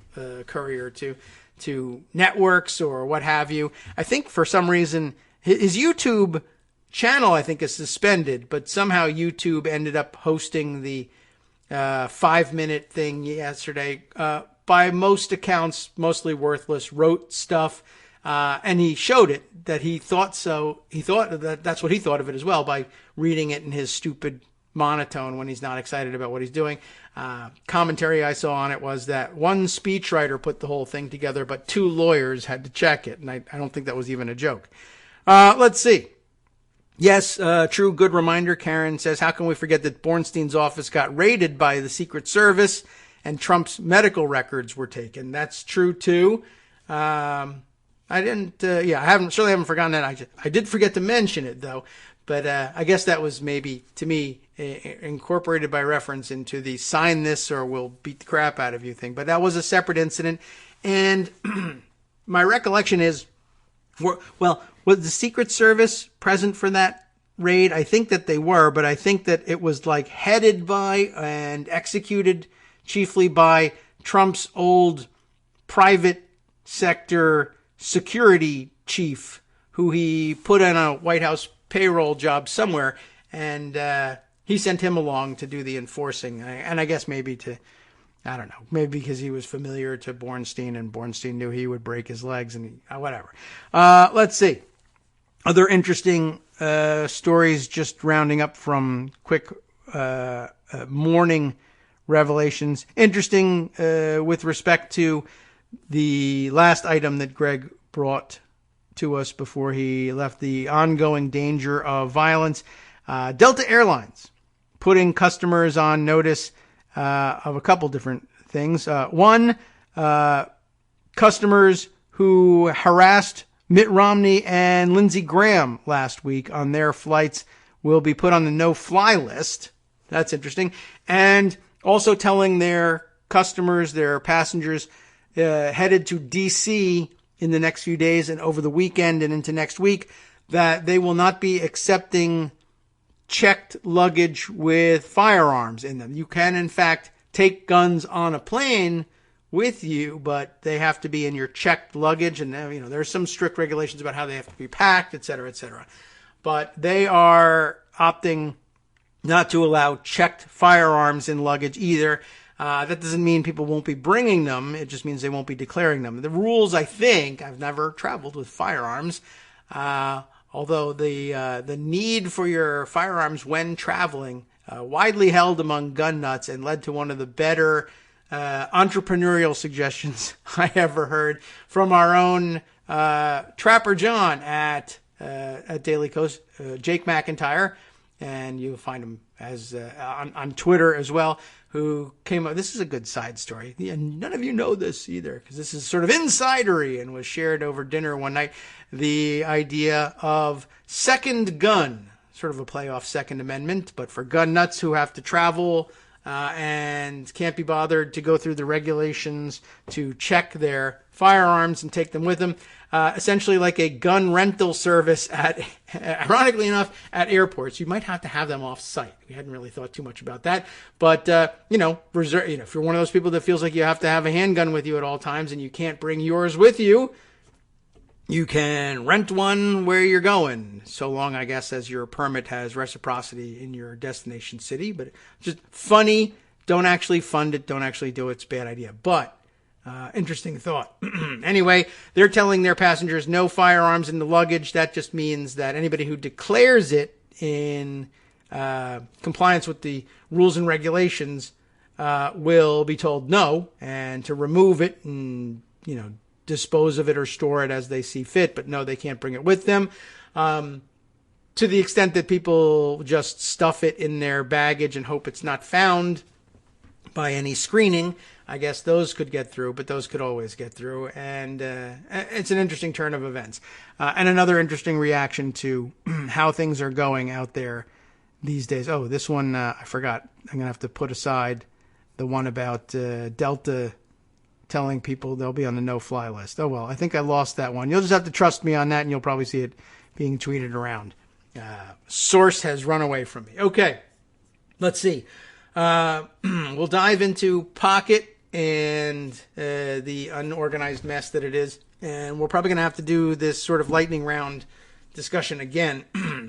courier to to networks or what have you. I think for some reason his YouTube channel, I think, is suspended, but somehow YouTube ended up hosting the 5-minute thing yesterday. By most accounts, mostly worthless, wrote stuff, and he showed it that he thought so. He thought that that's what he thought of it as well by reading it in his stupid monotone when he's not excited about what he's doing. Commentary I saw on it was that one speechwriter put the whole thing together, but 2 lawyers had to check it, and I don't think that was even a joke. Let's see. Yes, true, good reminder. Karen says, how can we forget that Bornstein's office got raided by the Secret Service and Trump's medical records were taken? That's true, too. I haven't forgotten that. I did forget to mention it, though. But I guess that was maybe, to me, incorporated by reference into the sign this or we'll beat the crap out of you thing. But that was a separate incident. And my recollection is, was the Secret Service present for that raid? I think that they were, but I think that it was like headed by and executed chiefly by Trump's old private sector security chief, who he put on a White House payroll job somewhere, and he sent him along to do the enforcing. And I guess maybe I don't know, maybe because he was familiar to Bornstein, and Bornstein knew he would break his legs, and whatever. Let's see. Other interesting stories, just rounding up from quick morning revelations. Interesting with respect to the last item that Greg brought to us before he left, the ongoing danger of violence. Delta Airlines putting customers on notice of a couple different things. One, customers who harassed Mitt Romney and Lindsey Graham last week on their flights will be put on the no-fly list. That's interesting. And also telling their customers, their passengers headed to D.C. in the next few days and over the weekend and into next week, that they will not be accepting checked luggage with firearms in them. You can, in fact, take guns on a plane with you, but they have to be in your checked luggage. And, there's some strict regulations about how they have to be packed, et cetera, et cetera. But they are opting not to allow checked firearms in luggage either. That doesn't mean people won't be bringing them. It just means they won't be declaring them. The rules, I think, I've never traveled with firearms, although the need for your firearms when traveling, widely held among gun nuts and led to one of the better entrepreneurial suggestions I ever heard from our own Trapper John at Daily Kos, Jake McIntyre, and you'll find him as on Twitter as well, who came up. This is a good side story, and none of you know this either, because this is sort of insidery and was shared over dinner one night. The idea of second gun, sort of a play off Second Amendment, but for gun nuts who have to travel and can't be bothered to go through the regulations to check their firearms and take them with them. Essentially like a gun rental service ironically enough, at airports. You might have to have them off site. We hadn't really thought too much about that. But, if you're one of those people that feels like you have to have a handgun with you at all times and you can't bring yours with you, you can rent one where you're going, so long, I guess, as your permit has reciprocity in your destination city. But just funny. Don't actually fund it. Don't actually do it. It's a bad idea. But interesting thought. Anyway, they're telling their passengers no firearms in the luggage. That just means that anybody who declares it in compliance with the rules and regulations will be told no, and to remove it and, dispose of it or store it as they see fit. But no, they can't bring it with them. To the extent that people just stuff it in their baggage and hope it's not found by any screening, I guess those could get through, but those could always get through. And it's an interesting turn of events. And another interesting reaction to how things are going out there these days. Oh, this one, I forgot. I'm going to have to put aside the one about Delta telling people they'll be on the no-fly list. Oh, well, I think I lost that one. You'll just have to trust me on that, and you'll probably see it being tweeted around. Source has run away from me. Okay, let's see. We'll dive into Pocket and the unorganized mess that it is. And we're probably going to have to do this sort of lightning round discussion again.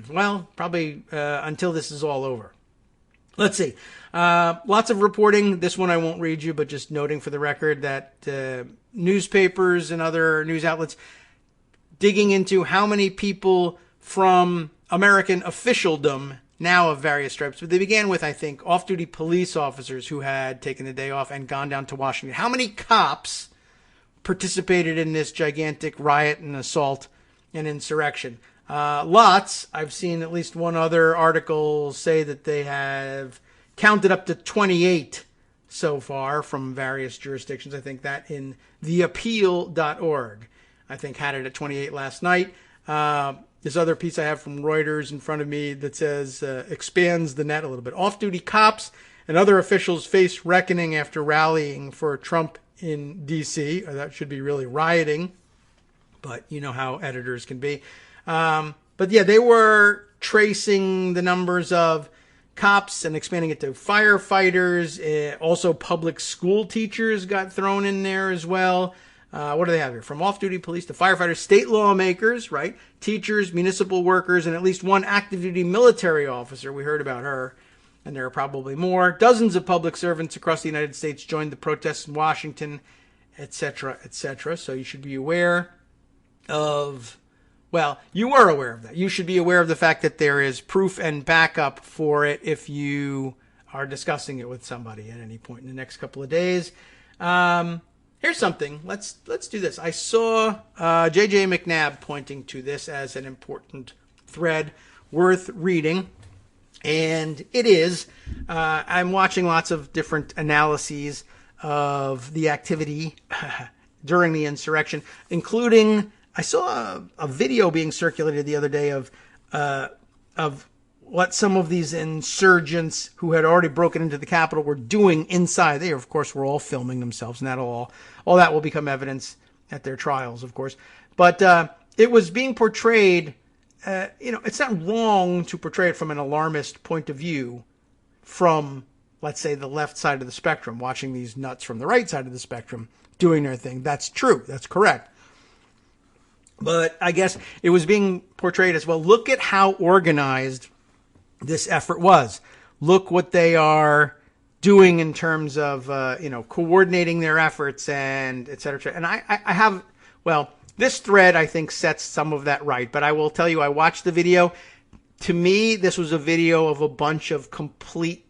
Well, probably until this is all over. Let's see. Lots of reporting. This one I won't read you, but just noting for the record that newspapers and other news outlets digging into how many people from American officialdom, now of various stripes, but they began with, I think, off-duty police officers who had taken the day off and gone down to Washington. How many cops participated in this gigantic riot and assault and insurrection? Lots. I've seen at least one other article say that they have counted up to 28 so far from various jurisdictions. I think that in theappeal.org, I think had it at 28 last night. This other piece I have from Reuters in front of me that says, expands the net a little bit. Off-duty cops and other officials face reckoning after rallying for Trump in D.C. That should be really rioting, but you know how editors can be. But yeah, they were tracing the numbers of cops and expanding it to firefighters. Also, public school teachers got thrown in there as well. What do they have here? From off-duty police to firefighters, state lawmakers, right? Teachers, municipal workers, and at least one active-duty military officer. We heard about her, and there are probably more. Dozens of public servants across the United States joined the protests in Washington, etc., etc. So you should be aware of... Well, you were aware of that. You should be aware of the fact that there is proof and backup for it if you are discussing it with somebody at any point in the next couple of days. Here's something. Let's do this. I saw J.J. McNabb pointing to this as an important thread worth reading. And it is. I'm watching lots of different analyses of the activity during the insurrection, including... I saw a video being circulated the other day of what some of these insurgents who had already broken into the Capitol were doing inside. They, of course, were all filming themselves, and all that will become evidence at their trials, of course. But it was being portrayed. It's not wrong to portray it from an alarmist point of view, from, let's say, the left side of the spectrum, watching these nuts from the right side of the spectrum doing their thing. That's true. That's correct. But I guess it was being portrayed as, well, look at how organized this effort was. Look what they are doing in terms of, coordinating their efforts and et cetera. And I have, well, this thread, I think, sets some of that right. But I will tell you, I watched the video. To me, this was a video of a bunch of complete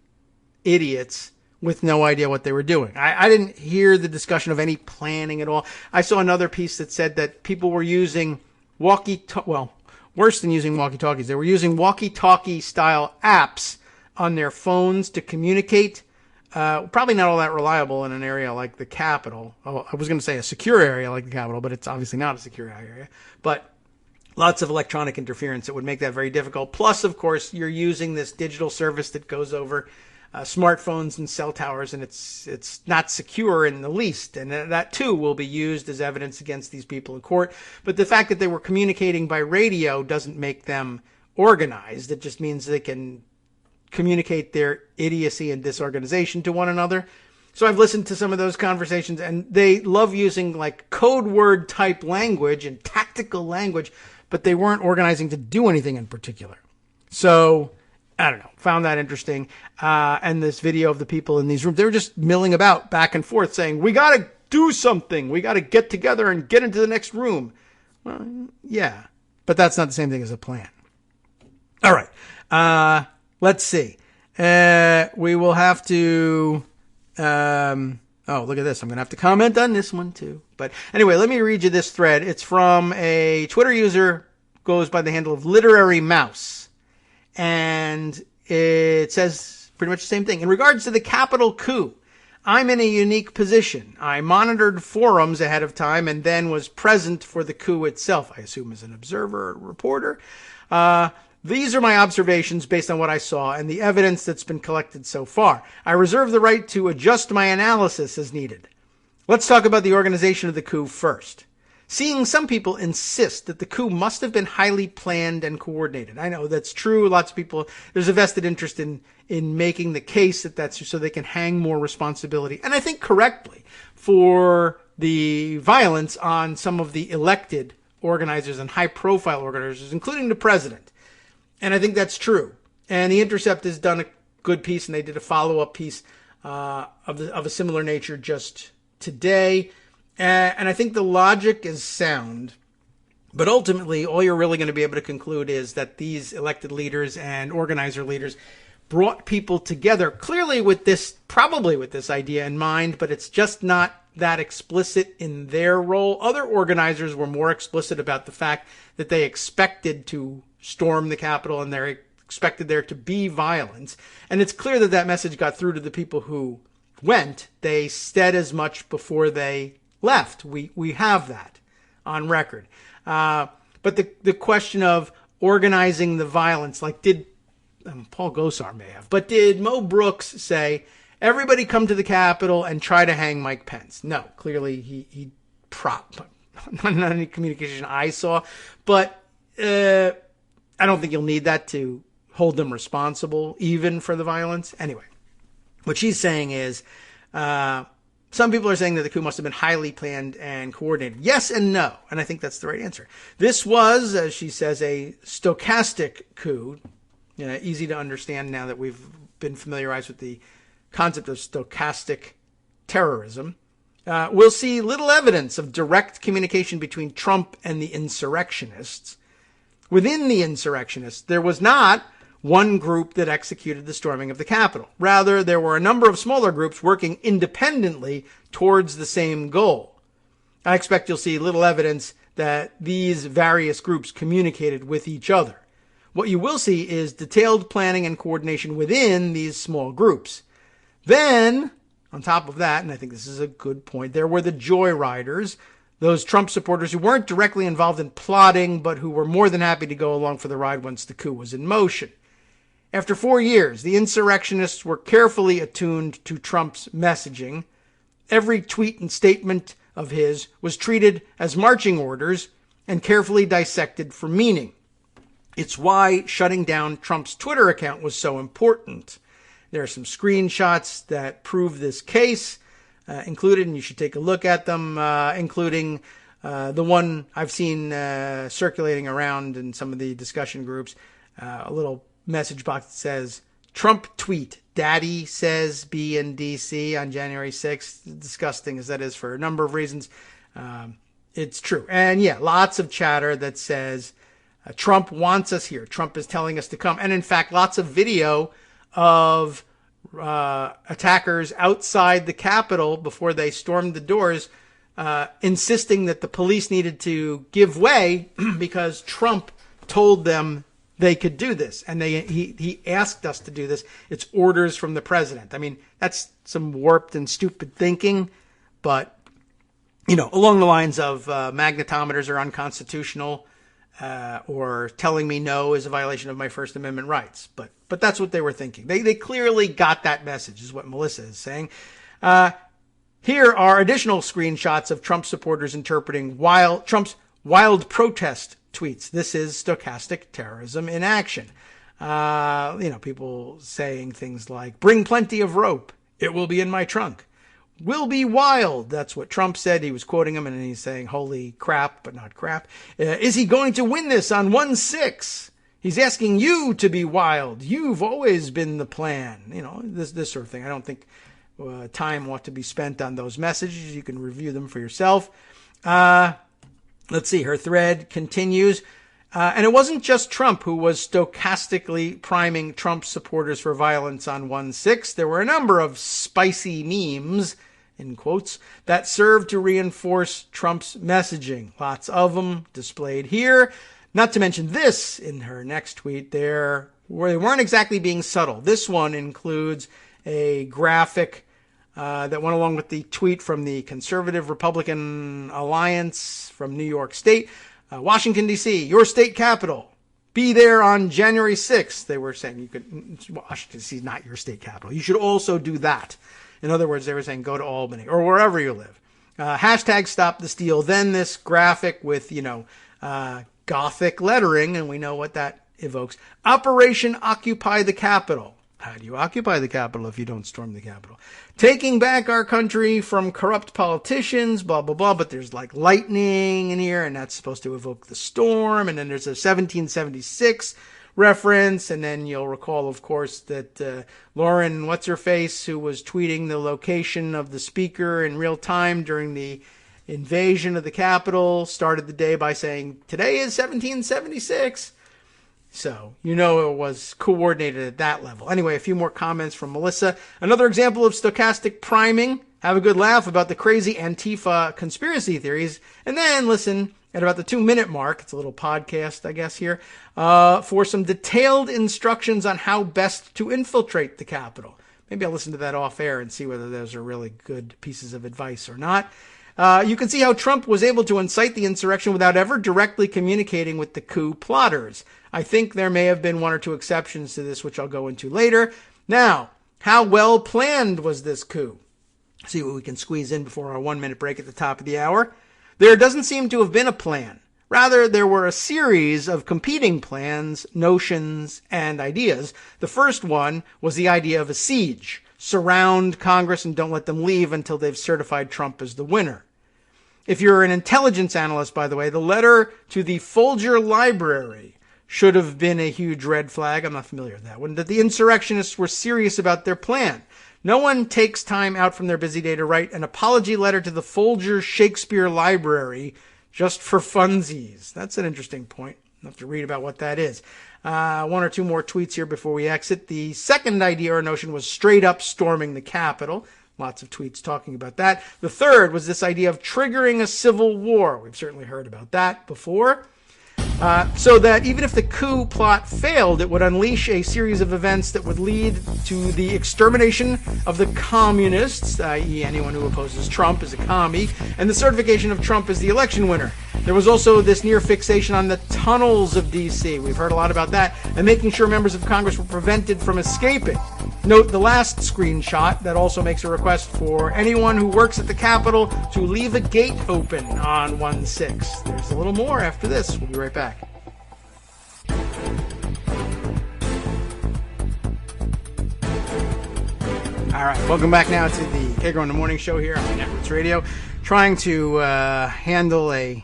idiots with no idea what they were doing. I didn't hear the discussion of any planning at all. I saw another piece that said that people were using worse than using walkie-talkies. They were using walkie-talkie style apps on their phones to communicate. Probably not all that reliable in an area like the Capitol. Oh, I was going to say a secure area like the Capitol, but it's obviously not a secure area. But lots of electronic interference that would make that very difficult. Plus, of course, you're using this digital service that goes over smartphones and cell towers, and it's not secure in the least. And that, too, will be used as evidence against these people in court. But the fact that they were communicating by radio doesn't make them organized. It just means they can communicate their idiocy and disorganization to one another. So I've listened to some of those conversations, and they love using like code word type language and tactical language, but they weren't organizing to do anything in particular. So I don't know, found that interesting. And this video of the people in these rooms, they were just milling about back and forth saying, we got to do something. We got to get together and get into the next room. Well, yeah, but that's not the same thing as a plan. All right. Let's see. We will have to, look at this. I'm going to have to comment on this one too. But anyway, let me read you this thread. It's from a Twitter user, goes by the handle of Literary Mouse. And it says pretty much the same thing. In regards to the Capitol coup, I'm in a unique position. I monitored forums ahead of time and then was present for the coup itself, I assume as an observer or reporter. These are my observations based on what I saw and the evidence that's been collected so far. I reserve the right to adjust my analysis as needed. Let's talk about the organization of the coup first. seeing some people insist that the coup must have been highly planned and coordinated. I know that's true. Lots of people, there's a vested interest in making the case that that's so they can hang more responsibility, and I think correctly, for the violence on some of the elected organizers and high-profile organizers, including the president. And I think that's true. And The Intercept has done a good piece, and they did a follow-up piece of a similar nature just today. And I think the logic is sound. But ultimately, all you're really going to be able to conclude is that these elected leaders and organizer leaders brought people together, clearly with this, probably with this idea in mind, but it's just not that explicit in their role. Other organizers were more explicit about the fact that they expected to storm the Capitol and they expected there to be violence. And it's clear that that message got through to the people who went. They said as much before they left. We have that on record. But the question of organizing the violence, like Paul Gosar may have, but did Mo Brooks say, everybody come to the Capitol and try to hang Mike Pence? No, clearly he not any communication I saw, but I don't think you'll need that to hold them responsible even for the violence. Anyway, what she's saying is, some people are saying that the coup must have been highly planned and coordinated. Yes and no, and I think that's the right answer. This was, as she says, a stochastic coup. Easy to understand now that we've been familiarized with the concept of stochastic terrorism. We'll see little evidence of direct communication between Trump and the insurrectionists. Within the insurrectionists, there was not one group that executed the storming of the Capitol. Rather, there were a number of smaller groups working independently towards the same goal. I expect you'll see little evidence that these various groups communicated with each other. What you will see is detailed planning and coordination within these small groups. Then, on top of that, and I think this is a good point, there were the joyriders, those Trump supporters who weren't directly involved in plotting, but who were more than happy to go along for the ride once the coup was in motion. After 4 years, the insurrectionists were carefully attuned to Trump's messaging. Every tweet and statement of his was treated as marching orders and carefully dissected for meaning. It's why shutting down Trump's Twitter account was so important. There are some screenshots that prove this case included, and you should take a look at them, including the one I've seen circulating around in some of the discussion groups, a little message box that says, Trump tweet, Daddy says be in D.C. on January 6th. Disgusting as that is for a number of reasons. It's true. And yeah, lots of chatter that says, Trump wants us here. Trump is telling us to come. And in fact, lots of video of attackers outside the Capitol before they stormed the doors, insisting that the police needed to give way because Trump told them they could do this. And he asked us to do this. It's orders from the president. I mean, that's some warped and stupid thinking, but, along the lines of magnetometers are unconstitutional, or telling me no is a violation of my First Amendment rights. But that's what they were thinking. They clearly got that message, is what Melissa is saying. Here are additional screenshots of Trump supporters interpreting Trump's wild protest tweets. This is stochastic terrorism in action. People saying things like, bring plenty of rope. It will be in my trunk. Will be wild. That's what Trump said. He was quoting him, and he's saying, holy crap, but not crap. Is he going to win this on 1/6? He's asking you to be wild. You've always been the plan. This sort of thing. I don't think time ought to be spent on those messages. You can review them for yourself. Let's see. Her thread continues. And it wasn't just Trump who was stochastically priming Trump supporters for violence on 1/6. There were a number of spicy memes, in quotes, that served to reinforce Trump's messaging. Lots of them displayed here. Not to mention this in her next tweet there, where they weren't exactly being subtle. This one includes a graphic that went along with the tweet from the Conservative Republican Alliance from New York State. Washington, D.C., your state capital. Be there on January 6th. They were saying Washington, D.C. is not your state capital. You should also do that. In other words, they were saying go to Albany or wherever you live. Hashtag stop the steal. Then this graphic with, Gothic lettering, and we know what that evokes. Operation Occupy the Capitol. How do you occupy the Capitol if you don't storm the Capitol? Taking back our country from corrupt politicians, blah, blah, blah. But there's like lightning in here, and that's supposed to evoke the storm. And then there's a 1776 reference. And then you'll recall, of course, that Lauren, what's-her-face, who was tweeting the location of the speaker in real time during the invasion of the Capitol, started the day by saying, today is 1776. So, it was coordinated at that level. Anyway, a few more comments from Melissa. Another example of stochastic priming. Have a good laugh about the crazy Antifa conspiracy theories. And then listen at about the 2-minute mark. It's a little podcast, I guess, here. For some detailed instructions on how best to infiltrate the Capitol. Maybe I'll listen to that off air and see whether those are really good pieces of advice or not. You can see how Trump was able to incite the insurrection without ever directly communicating with the coup plotters. I think there may have been one or two exceptions to this, which I'll go into later. Now, how well planned was this coup? See what we can squeeze in before our 1-minute break at the top of the hour. There doesn't seem to have been a plan. Rather, there were a series of competing plans, notions, and ideas. The first one was the idea of a siege. Surround Congress and don't let them leave until they've certified Trump as the winner. If you're an intelligence analyst, by the way, the letter to the Folger Library should have been a huge red flag. I'm not familiar with that one. That the insurrectionists were serious about their plan. No one takes time out from their busy day to write an apology letter to the Folger Shakespeare Library just for funsies. That's an interesting point. I'll have to read about what that is. One or two more tweets here before we exit. The second idea or notion was straight up storming the Capitol. Lots of tweets talking about that. The third was this idea of triggering a civil war. We've certainly heard about that before. So that even if the coup plot failed, it would unleash a series of events that would lead to the extermination of the communists, i.e. anyone who opposes Trump is a commie, and the certification of Trump as the election winner. There was also this near fixation on the tunnels of D.C. We've heard a lot about that, and making sure members of Congress were prevented from escaping. Note the last screenshot that also makes a request for anyone who works at the Capitol to leave a gate open on 1/6. There's a little more after this. We'll be right back. All right, welcome back now to the Kagro in the Morning Show here on Networks Radio. Trying to handle a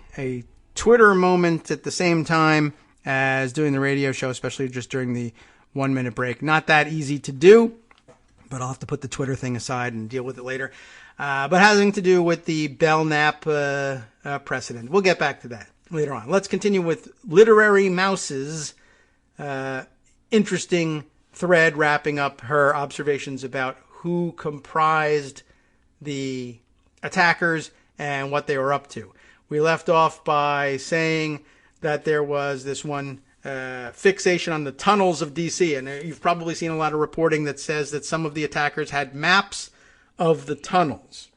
Twitter moment at the same time as doing the radio show, especially just during the 1-minute break. Not that easy to do, but I'll have to put the Twitter thing aside and deal with it later. But having to do with the Belknap precedent. We'll get back to that later on. Let's continue with Literary Mouse's interesting thread wrapping up her observations about who comprised the attackers and what they were up to. We left off by saying that there was this one fixation on the tunnels of D.C. And you've probably seen a lot of reporting that says that some of the attackers had maps of the tunnels.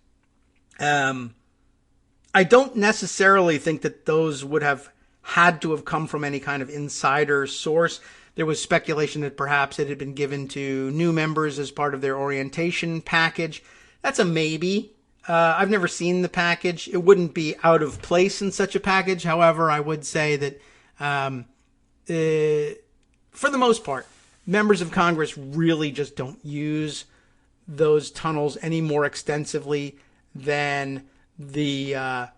I don't necessarily think that those would have had to have come from any kind of insider source. There was speculation that perhaps it had been given to new members as part of their orientation package. That's a maybe. I've never seen the package. It wouldn't be out of place in such a package. However, I would say that for the most part, members of Congress really just don't use those tunnels any more extensively than the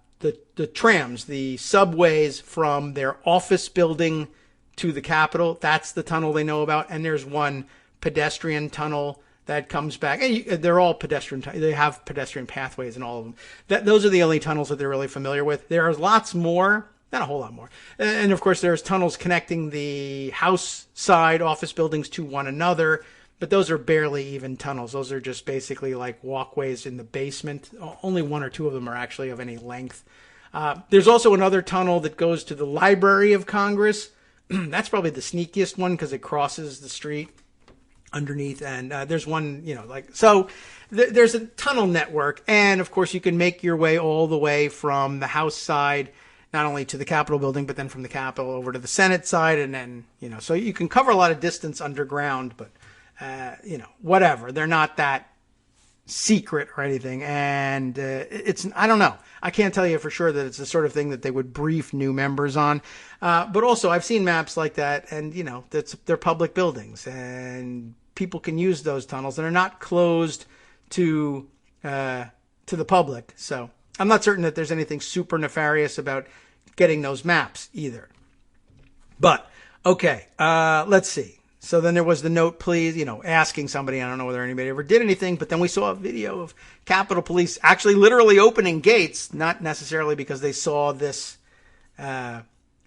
trams, the subways from their office building to the Capitol. That's the tunnel they know about. And there's one pedestrian tunnel that comes back. And they're all pedestrian. They have pedestrian pathways in all of them. Those are the only tunnels that they're really familiar with. There are lots more. Not a whole lot more. And of course, there's tunnels connecting the House side office buildings to one another, but those are barely even tunnels. Those are just basically like walkways in the basement. Only one or two of them are actually of any length. There's also another tunnel that goes to the Library of Congress. That's probably the sneakiest one because it crosses the street underneath. And there's one, there's a tunnel network. And of course, you can make your way all the way from the House side, not only to the Capitol building, but then from the Capitol over to the Senate side. And then, so you can cover a lot of distance underground, but, whatever. They're not that secret or anything. And I don't know. I can't tell you for sure that it's the sort of thing that they would brief new members on. But also, I've seen maps like that, and, they're public buildings, and people can use those tunnels, and they're not closed to the public. So I'm not certain that there's anything super nefarious about getting those maps either. But, okay, let's see. So then there was the note, please, asking somebody. I don't know whether anybody ever did anything, but then we saw a video of Capitol Police actually literally opening gates, not necessarily because they saw this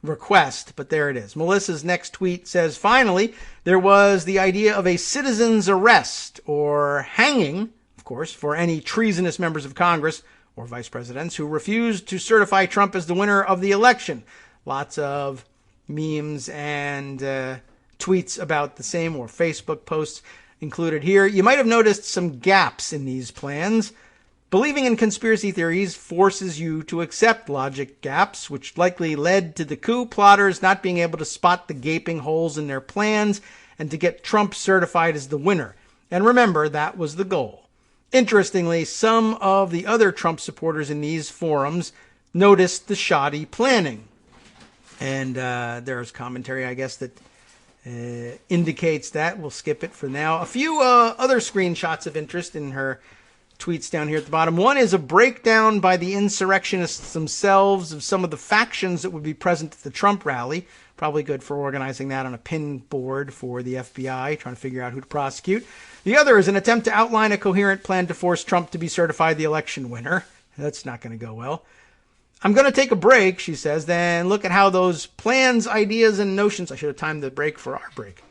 request, but there it is. Melissa's next tweet says, finally, there was the idea of a citizen's arrest or hanging, of course, for any treasonous members of Congress or vice presidents who refused to certify Trump as the winner of the election. Lots of memes and tweets about the same, or Facebook posts included here. You might have noticed some gaps in these plans. Believing in conspiracy theories forces you to accept logic gaps, which likely led to the coup plotters not being able to spot the gaping holes in their plans and to get Trump certified as the winner. And remember, that was the goal. Interestingly, some of the other Trump supporters in these forums noticed the shoddy planning. And there's commentary, I guess, that indicates that. We'll skip it for now. A few other screenshots of interest in her tweets down here at the bottom. One is a breakdown by the insurrectionists themselves of some of the factions that would be present at the Trump rally. Probably good for organizing that on a pin board for the FBI, trying to figure out who to prosecute. The other is an attempt to outline a coherent plan to force Trump to be certified the election winner. That's not going to go well. I'm going to take a break, she says, then look at how those plans, ideas, and notions, I should have timed the break for our break.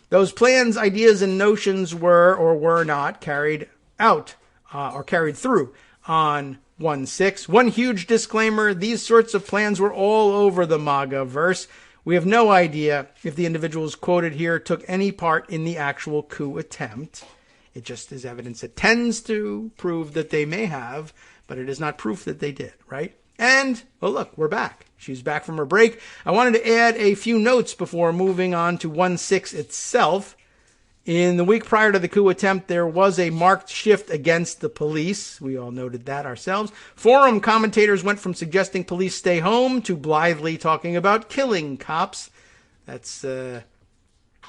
Those plans, ideas, and notions were or were not carried out or carried through on 1/6. One huge disclaimer, these sorts of plans were all over the MAGA verse. We have no idea if the individuals quoted here took any part in the actual coup attempt. It just is evidence that tends to prove that they may have, but it is not proof that they did, right? And, well, look, we're back. She's back from her break. I wanted to add a few notes before moving on to 1/6 itself. In the week prior to the coup attempt, there was a marked shift against the police. We all noted that ourselves. Forum commentators went from suggesting police stay home to blithely talking about killing cops. That's the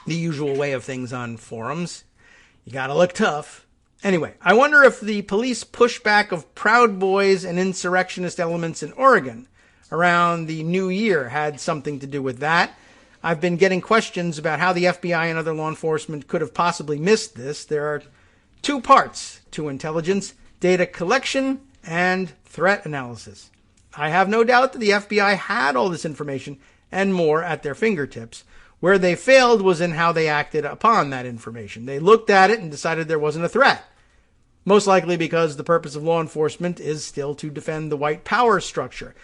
usual way of things on forums. You gotta look tough. Anyway, I wonder if the police pushback of Proud Boys and insurrectionist elements in Oregon around the new year had something to do with that. I've been getting questions about how the FBI and other law enforcement could have possibly missed this. There are two parts to intelligence: data collection and threat analysis. I have no doubt that the FBI had all this information and more at their fingertips. Where they failed was in how they acted upon that information. They looked at it and decided there wasn't a threat. Most likely because the purpose of law enforcement is still to defend the white power structure.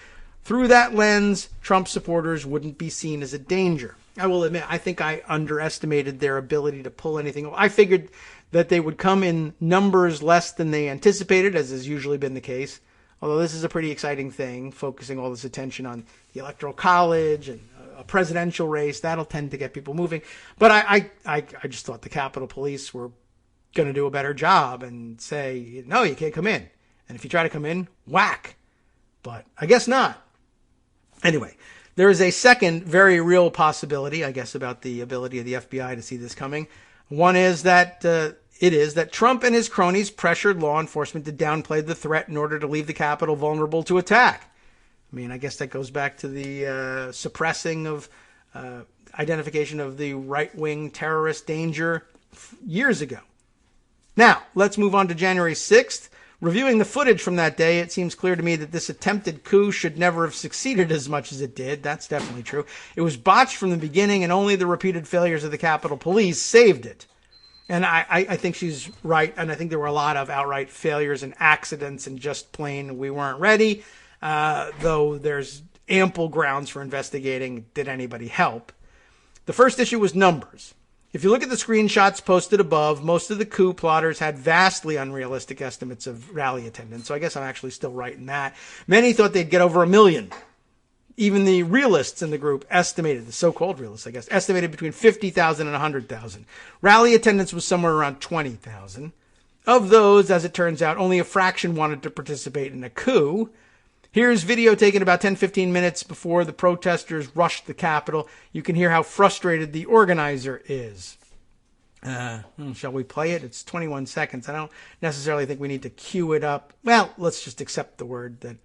Through that lens, Trump supporters wouldn't be seen as a danger. I will admit, I think I underestimated their ability to pull anything. I figured that they would come in numbers less than they anticipated, as has usually been the case. Although this is a pretty exciting thing, focusing all this attention on the Electoral College and a presidential race. That'll tend to get people moving. But I just thought the Capitol Police were going to do a better job and say, no, you can't come in. And if you try to come in, whack. But I guess not. Anyway, there is a second very real possibility, I guess, about the ability of the FBI to see this coming. One is that that Trump and his cronies pressured law enforcement to downplay the threat in order to leave the Capitol vulnerable to attack. I mean, I guess that goes back to the suppressing of identification of the right-wing terrorist danger years ago. Now, let's move on to January 6th. Reviewing the footage from that day, it seems clear to me that this attempted coup should never have succeeded as much as it did. That's definitely true. It was botched from the beginning, and only the repeated failures of the Capitol Police saved it. And I think she's right, and I think there were a lot of outright failures and accidents and just plain we weren't ready, though there's ample grounds for investigating did anybody help. The first issue was numbers. If you look at the screenshots posted above, most of the coup plotters had vastly unrealistic estimates of rally attendance, so I guess I'm actually still right in that. Many thought they'd get over 1 million. Even the realists in the group estimated, the so-called realists, I guess, estimated between 50,000 and 100,000. Rally attendance was somewhere around 20,000. Of those, as it turns out, only a fraction wanted to participate in a coup. Here's video taken about 10-15 minutes before the protesters rushed the Capitol. You can hear how frustrated the organizer is. Shall we play it? It's 21 seconds. I don't necessarily think we need to cue it up. Well, let's just accept the word that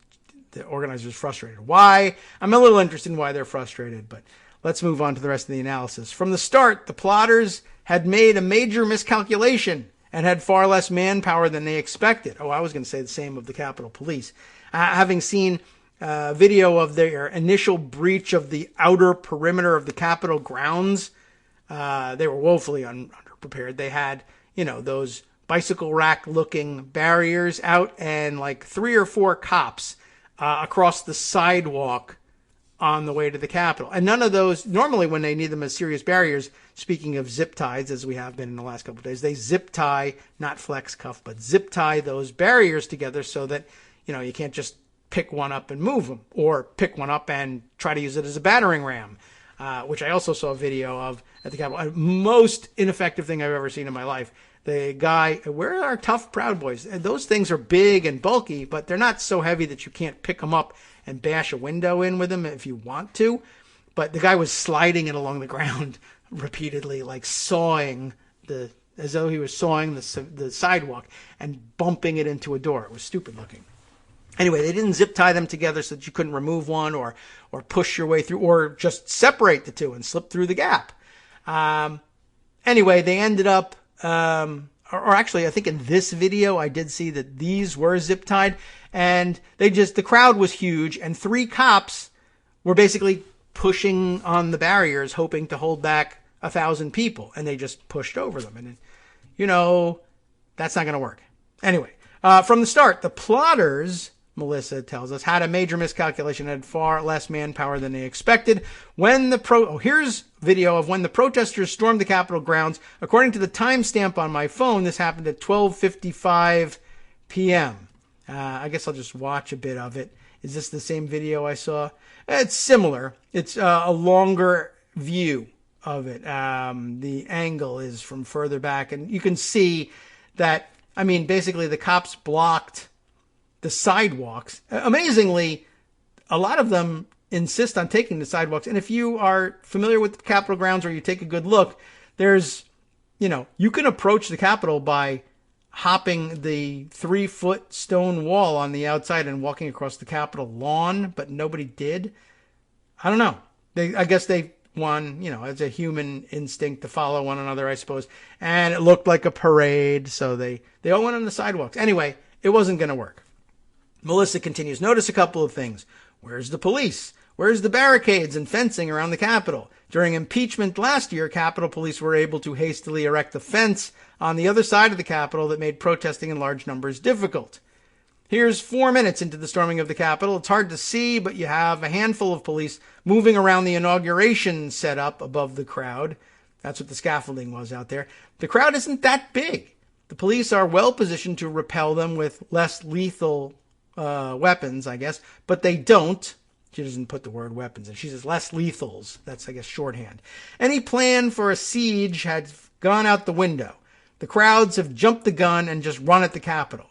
the organizer is frustrated. Why? I'm a little interested in why they're frustrated, but let's move on to the rest of the analysis. From the start, the plotters had made a major miscalculation and had far less manpower than they expected. Oh, I was going to say the same of the Capitol Police. Having seen video of their initial breach of the outer perimeter of the Capitol grounds, they were woefully underprepared. They had, those bicycle rack looking barriers out and like 3 or 4 cops across the sidewalk on the way to the Capitol. And none of those, normally when they need them as serious barriers, speaking of zip ties, as we have been in the last couple of days, they zip tie, not flex cuff, but zip tie those barriers together so that, you can't just pick one up and move them, or pick one up and try to use it as a battering ram, which I also saw a video of at the Capitol. Most ineffective thing I've ever seen in my life. The guy, where are our tough Proud Boys? Those things are big and bulky, but they're not so heavy that you can't pick them up and bash a window in with them if you want to. But the guy was sliding it along the ground repeatedly, like sawing as though he was sawing the sidewalk and bumping it into a door. It was stupid looking. Anyway, they didn't zip tie them together so that you couldn't remove one or push your way through, or just separate the two and slip through the gap. Anyway, they ended up, or actually, I think in this video, I did see that these were zip tied, and the crowd was huge, and 3 cops were basically pushing on the barriers, hoping to hold back 1,000 people, and they just pushed over them. And, that's not going to work. Anyway, from the start, the plotters, Melissa tells us, had a major miscalculation and had far less manpower than they expected. Here's video of when the protesters stormed the Capitol grounds. According to the timestamp on my phone, this happened at 12:55 p.m. I guess I'll just watch a bit of it. Is this the same video I saw? It's similar. It's a longer view of it. The angle is from further back, and you can see that, basically the cops blocked the sidewalks. Amazingly, a lot of them insist on taking the sidewalks. And if you are familiar with the Capitol grounds, or you take a good look, there's, you can approach the Capitol by hopping the 3-foot stone wall on the outside and walking across the Capitol lawn, but nobody did. I don't know. I guess they won, it's a human instinct to follow one another, I suppose. And it looked like a parade, so they all went on the sidewalks. Anyway, it wasn't going to work. Melissa continues, notice a couple of things. Where's the police? Where's the barricades and fencing around the Capitol? During impeachment last year, Capitol Police were able to hastily erect a fence on the other side of the Capitol that made protesting in large numbers difficult. Here's 4 minutes into the storming of the Capitol. It's hard to see, but you have a handful of police moving around the inauguration setup above the crowd. That's what the scaffolding was out there. The crowd isn't that big. The police are well positioned to repel them with less lethal weapons, I guess, but they don't. She doesn't put the word weapons in. She says less lethals. That's, I guess, shorthand. Any plan for a siege had gone out the window. The crowds have jumped the gun and just run at the Capitol.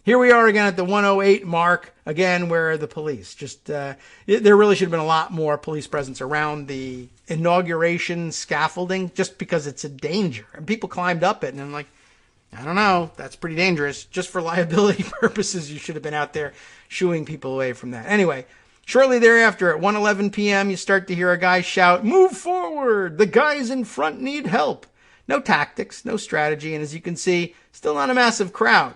Here we are again at the 108 mark. Again, where are the police? There really should have been a lot more police presence around the inauguration scaffolding, just because it's a danger. And people climbed up it, and I'm like, I don't know, that's pretty dangerous. Just for liability purposes, you should have been out there shooing people away from that. Anyway, shortly thereafter, at 1:11 p.m., you start to hear a guy shout, "Move forward! The guys in front need help." No tactics, no strategy, and as you can see, still not a massive crowd.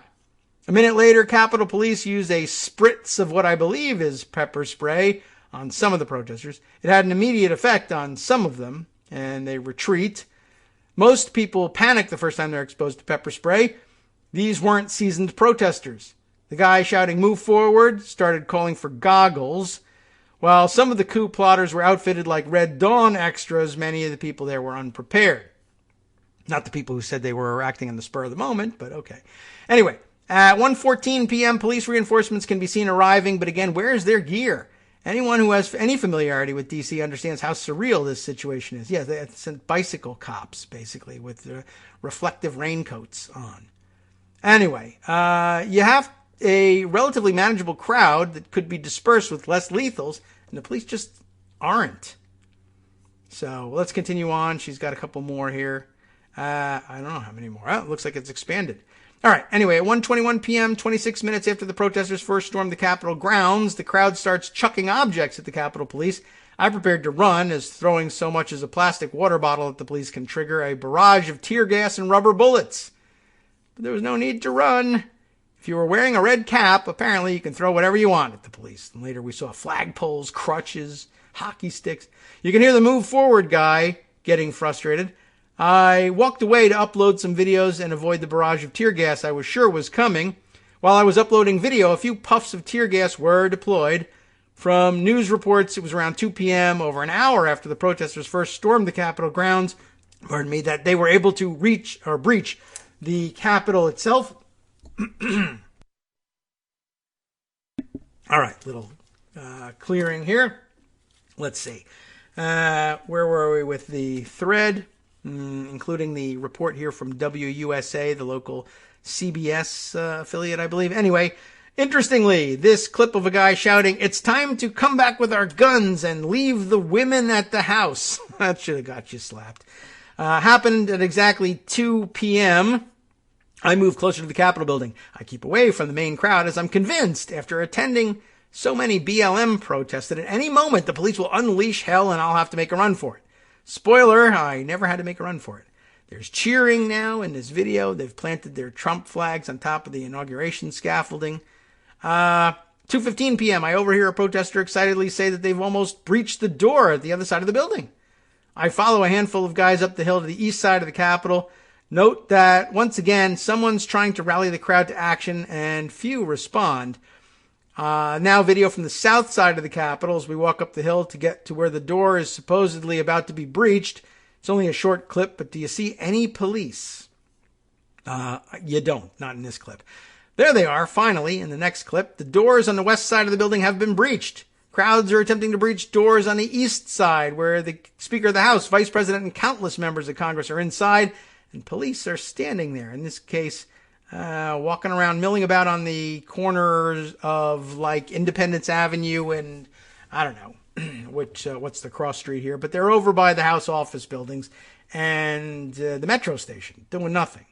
A minute later, Capitol Police use a spritz of what I believe is pepper spray on some of the protesters. It had an immediate effect on some of them, and they retreat. Most people panic the first time they're exposed to pepper spray. These weren't seasoned protesters. The guy shouting, "Move forward," started calling for goggles. While some of the coup plotters were outfitted like Red Dawn extras, many of the people there were unprepared. Not the people who said they were acting on the spur of the moment, but okay. Anyway, at 1:14 p.m., police reinforcements can be seen arriving, but again, where is their gear? Anyone who has any familiarity with D.C. understands how surreal this situation is. Yeah, they sent bicycle cops, basically, with reflective raincoats on. Anyway, you have a relatively manageable crowd that could be dispersed with less lethals, and the police just aren't. So let's continue on. She's got a couple more here. I don't know how many more. Oh, it looks like it's expanded. All right. Anyway, at 1:21 p.m., 26 minutes after the protesters first stormed the Capitol grounds, the crowd starts chucking objects at the Capitol Police. I prepared to run, as throwing so much as a plastic water bottle at the police can trigger a barrage of tear gas and rubber bullets. But there was no need to run. If you were wearing a red cap, apparently you can throw whatever you want at the police. And later we saw flagpoles, crutches, hockey sticks. You can hear the move forward guy getting frustrated. I walked away to upload some videos and avoid the barrage of tear gas I was sure was coming. While I was uploading video, a few puffs of tear gas were deployed. From news reports, it was around 2 p.m., over an hour after the protesters first stormed the Capitol grounds, that they were able to breach the Capitol itself. All right, little clearing here. Let's see. Where were we with the thread? Including the report here from WUSA, the local CBS affiliate, I believe. Anyway, interestingly, this clip of a guy shouting, "It's time to come back with our guns and leave the women at the house." That should have got you slapped. Happened at exactly 2 p.m. I move closer to the Capitol building. I keep away from the main crowd as I'm convinced, after attending so many BLM protests, that at any moment the police will unleash hell and I'll have to make a run for it. Spoiler, I never had to make a run for it. There's cheering now in this video. They've planted their Trump flags on top of the inauguration scaffolding. 2:15 p.m., I overhear a protester excitedly say that they've almost breached the door at the other side of the building. I follow a handful of guys up the hill to the east side of the Capitol. Note that, once again, someone's trying to rally the crowd to action, and few respond. Now video from the south side of the Capitol as we walk up the hill to get to where the door is supposedly about to be breached. It's only a short clip, but do you see any police? You don't, not in this clip. There they are, finally, in the next clip. The doors on the west side of the building have been breached. Crowds are attempting to breach doors on the east side, where the Speaker of the House, Vice President, and countless members of Congress are inside, and police are standing there. In this case, walking around, milling about on the corners of like Independence Avenue and I don't know what's the cross street here, but they're over by the House office buildings and the metro station, doing nothing.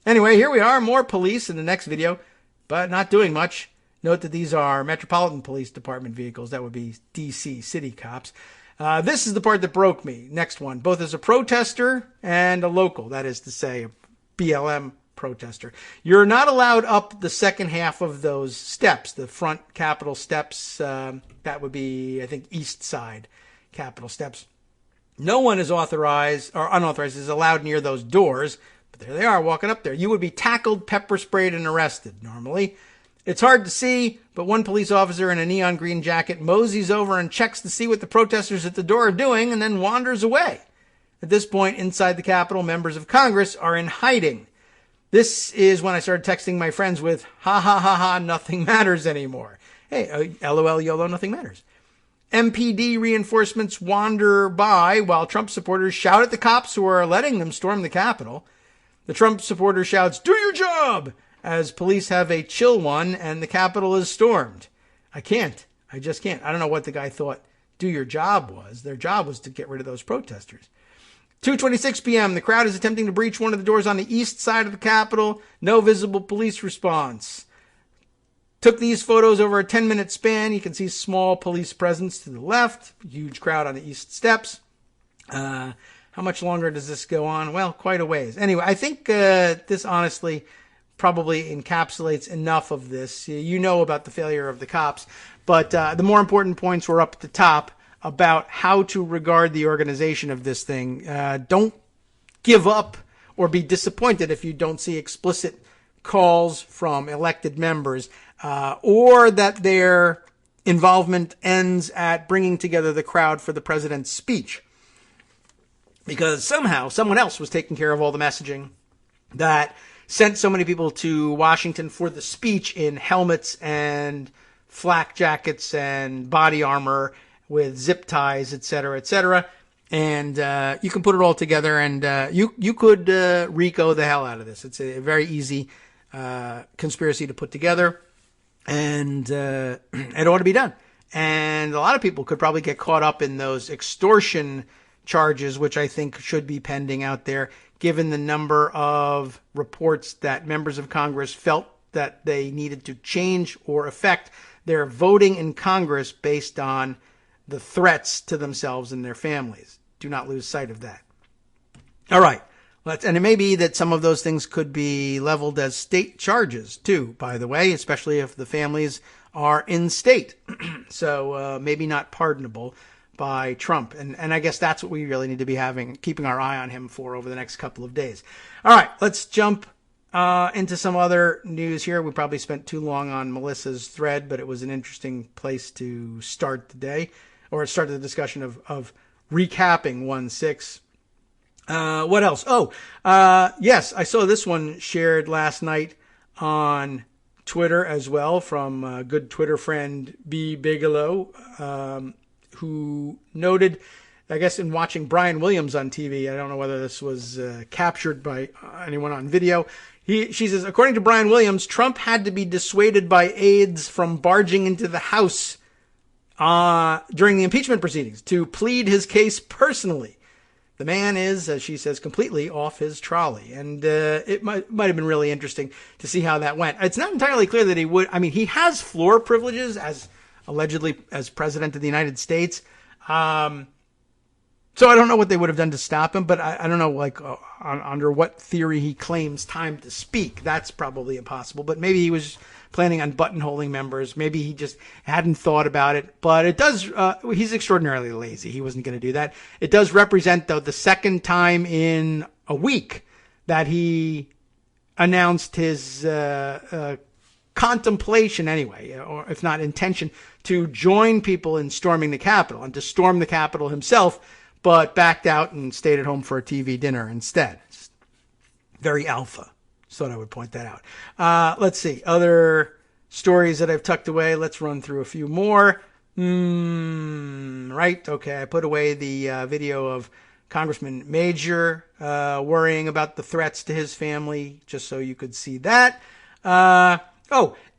Anyway, here we are, more police in the next video, but not doing much. Note that these are Metropolitan Police Department vehicles. That would be DC city cops. This is the part that broke me. Next one, both as a protester and a local, that is to say, a BLM protester. You're not allowed up the second half of those steps, the front Capitol steps. That would be, I think, east side Capitol steps. No one is authorized or unauthorized is allowed near those doors, but there they are walking up there. You would be tackled, pepper sprayed, and arrested normally. It's hard to see, but one police officer in a neon green jacket moseys over and checks to see what the protesters at the door are doing and then wanders away. At this point, inside the Capitol, members of Congress are in hiding. This is when I started texting my friends with, ha ha ha ha, nothing matters anymore. Hey, LOL, YOLO, nothing matters. MPD reinforcements wander by while Trump supporters shout at the cops who are letting them storm the Capitol. The Trump supporter shouts, "Do your job!" as police have a chill one and the Capitol is stormed. I just can't. I don't know what the guy thought do your job was. Their job was to get rid of those protesters. 2:26 p.m. The crowd is attempting to breach one of the doors on the east side of the Capitol. No visible police response. Took these photos over a 10-minute span. You can see small police presence to the left. Huge crowd on the east steps. How much longer does this go on? Well, quite a ways. Anyway, I think this honestly probably encapsulates enough of this. You know about the failure of the cops, but the more important points were up at the top about how to regard the organization of this thing. Don't give up or be disappointed if you don't see explicit calls from elected members or that their involvement ends at bringing together the crowd for the president's speech. Because somehow someone else was taking care of all the messaging that sent so many people to Washington for the speech in helmets and flak jackets and body armor with zip ties, etc., etc. And you can put it all together, and you could RICO the hell out of this. It's a very easy conspiracy to put together, and it ought to be done. And a lot of people could probably get caught up in those extortion charges, which I think should be pending out there, given the number of reports that members of Congress felt that they needed to change or affect their voting in Congress based on the threats to themselves and their families. Do not lose sight of that. All right. And it may be that some of those things could be leveled as state charges, too, by the way, especially if the families are in state. So maybe not pardonable by Trump. And I guess that's what we really need to be keeping our eye on him for over the next couple of days. All right, let's jump into some other news here. We probably spent too long on Melissa's thread, but it was an interesting place to start the day, or start the discussion of recapping 1/6. What else? Yes, I saw this one shared last night on Twitter as well from a good Twitter friend, B. Bigelow, who noted, I guess in watching Brian Williams on TV, I don't know whether this was captured by anyone on video. She says, according to Brian Williams, Trump had to be dissuaded by aides from barging into the House during the impeachment proceedings to plead his case personally. The man is, as she says, completely off his trolley. And it might have been really interesting to see how that went. It's not entirely clear that he would. I mean, he has floor privileges allegedly as president of the United States. So I don't know what they would have done to stop him, but I don't know, under what theory he claims time to speak. That's probably impossible. But maybe he was planning on buttonholing members. Maybe he just hadn't thought about it. But it does, he's extraordinarily lazy. He wasn't going to do that. It does represent, though, the second time in a week that he announced his contemplation anyway, or if not intention, to join people in storming the Capitol and to storm the Capitol himself, but backed out and stayed at home for a TV dinner instead. It's very alpha. Just thought I would point that out. Let's see. Other stories that I've tucked away. Let's run through a few more. Right. Okay. I put away the video of Congressman Major worrying about the threats to his family, just so you could see that.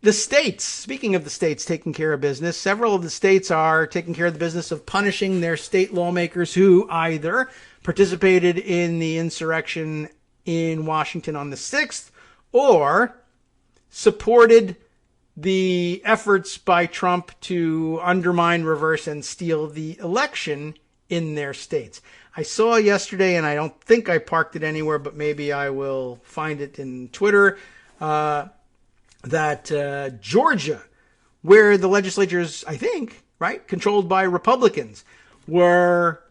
The states. Speaking of the states taking care of business, several of the states are taking care of the business of punishing their state lawmakers who either participated in the insurrection in Washington on the 6th or supported the efforts by Trump to undermine, reverse, and steal the election in their states. I saw yesterday, and I don't think I parked it anywhere, but maybe I will find it in Twitter, that Georgia, where the legislature is, I think, right, controlled by Republicans, were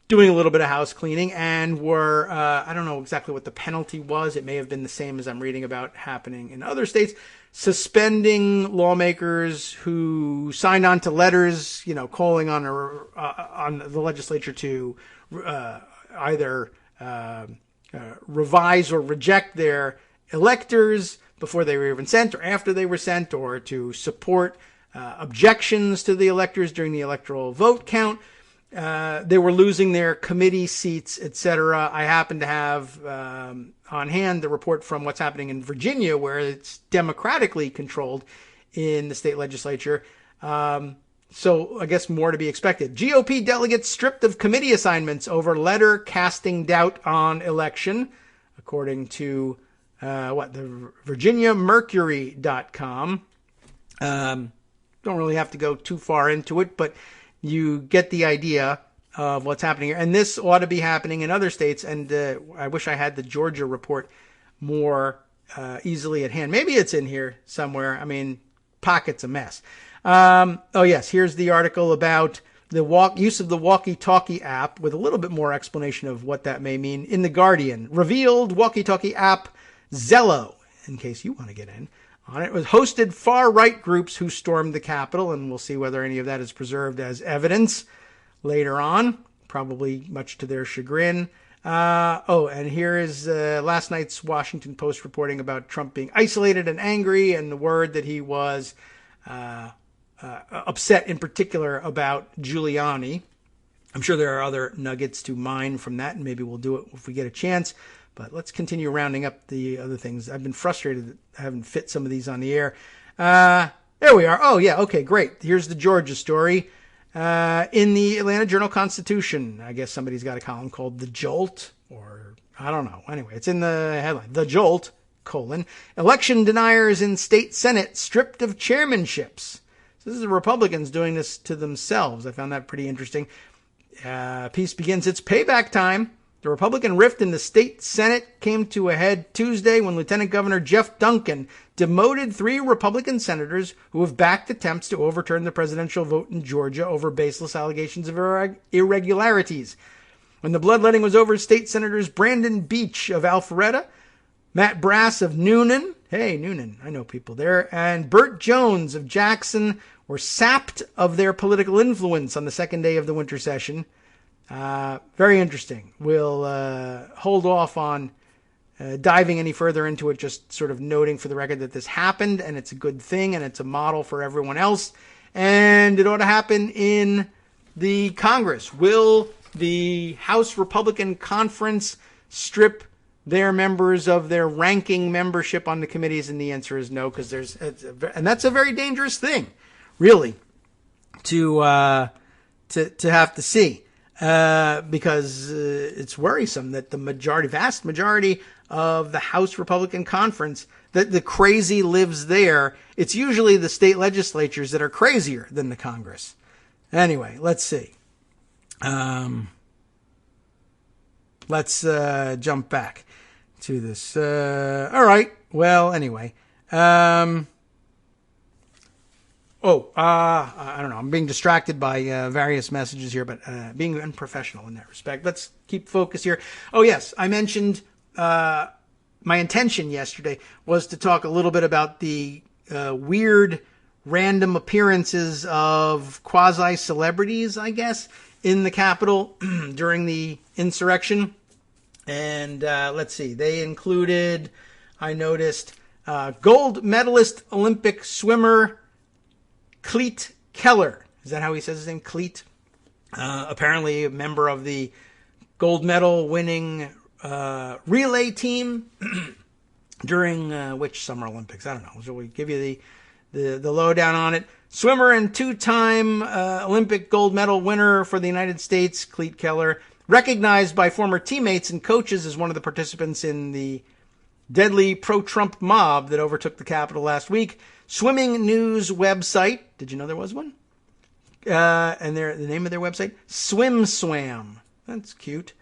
doing a little bit of house cleaning and were, I don't know exactly what the penalty was. It may have been the same as I'm reading about happening in other states, suspending lawmakers who signed on to letters, calling on the legislature to either revise or reject their electors before they were even sent or after they were sent, or to support objections to the electors during the electoral vote count. They were losing their committee seats, etc. I happen to have on hand the report from what's happening in Virginia, where it's democratically controlled in the state legislature. So I guess more to be expected. GOP delegates stripped of committee assignments over letter casting doubt on election, according to the VirginiaMercury.com. Don't really have to go too far into it, but you get the idea of what's happening here. And this ought to be happening in other states. And I wish I had the Georgia report more easily at hand. Maybe it's in here somewhere. I mean, pocket's a mess. Yes, here's the article about the use of the walkie-talkie app with a little bit more explanation of what that may mean in The Guardian. Revealed walkie-talkie app Zello, in case you want to get in on it, was hosted far-right groups who stormed the Capitol, and we'll see whether any of that is preserved as evidence later on, probably much to their chagrin. And here is last night's Washington Post reporting about Trump being isolated and angry, and the word that he was upset in particular about Giuliani. I'm sure there are other nuggets to mine from that, and maybe we'll do it if we get a chance. But let's continue rounding up the other things. I've been frustrated that I haven't fit some of these on the air. There we are. Oh, yeah. Okay, great. Here's the Georgia story. In the Atlanta Journal-Constitution, I guess somebody's got a column called The Jolt, or I don't know. Anyway, it's in the headline. The Jolt, election deniers in state Senate stripped of chairmanships. So this is the Republicans doing this to themselves. I found that pretty interesting. Piece begins, it's payback time. The Republican rift in the state Senate came to a head Tuesday when Lieutenant Governor Jeff Duncan demoted 3 Republican senators who have backed attempts to overturn the presidential vote in Georgia over baseless allegations of irregularities. When the bloodletting was over, state senators Brandon Beach of Alpharetta, Matt Brass of Noonan, hey, Noonan, I know people there, and Burt Jones of Jackson were sapped of their political influence on the second day of the winter session. Very interesting. We'll hold off on diving any further into it, just sort of noting for the record that this happened, and it's a good thing, and it's a model for everyone else, and it ought to happen in the Congress. Will the House Republican Conference strip their members of their ranking membership on the committees? And the answer is no, because and that's a very dangerous thing, really, to have to see. Because it's worrisome that the vast majority of the House Republican Conference, that the crazy lives there. It's usually the state legislatures that are crazier than the Congress. Anyway, let's see. Let's jump back to this. All right. Well, anyway. I don't know. I'm being distracted by various messages here, but being unprofessional in that respect. Let's keep focus here. Oh, yes. I mentioned my intention yesterday was to talk a little bit about the weird random appearances of quasi-celebrities, I guess, in the Capitol during the insurrection. And let's see. They included, I noticed, gold medalist Olympic swimmer Cleet Keller. Is that how he says his name? Cleet? Apparently a member of the gold medal winning relay team during which Summer Olympics? I don't know. So we give you the lowdown on it. Swimmer and 2-time Olympic gold medal winner for the United States, Cleet Keller, recognized by former teammates and coaches as one of the participants in the deadly pro-Trump mob that overtook the Capitol last week. Swimming news website. Did you know there was one? And the name of their website? SwimSwam. That's cute.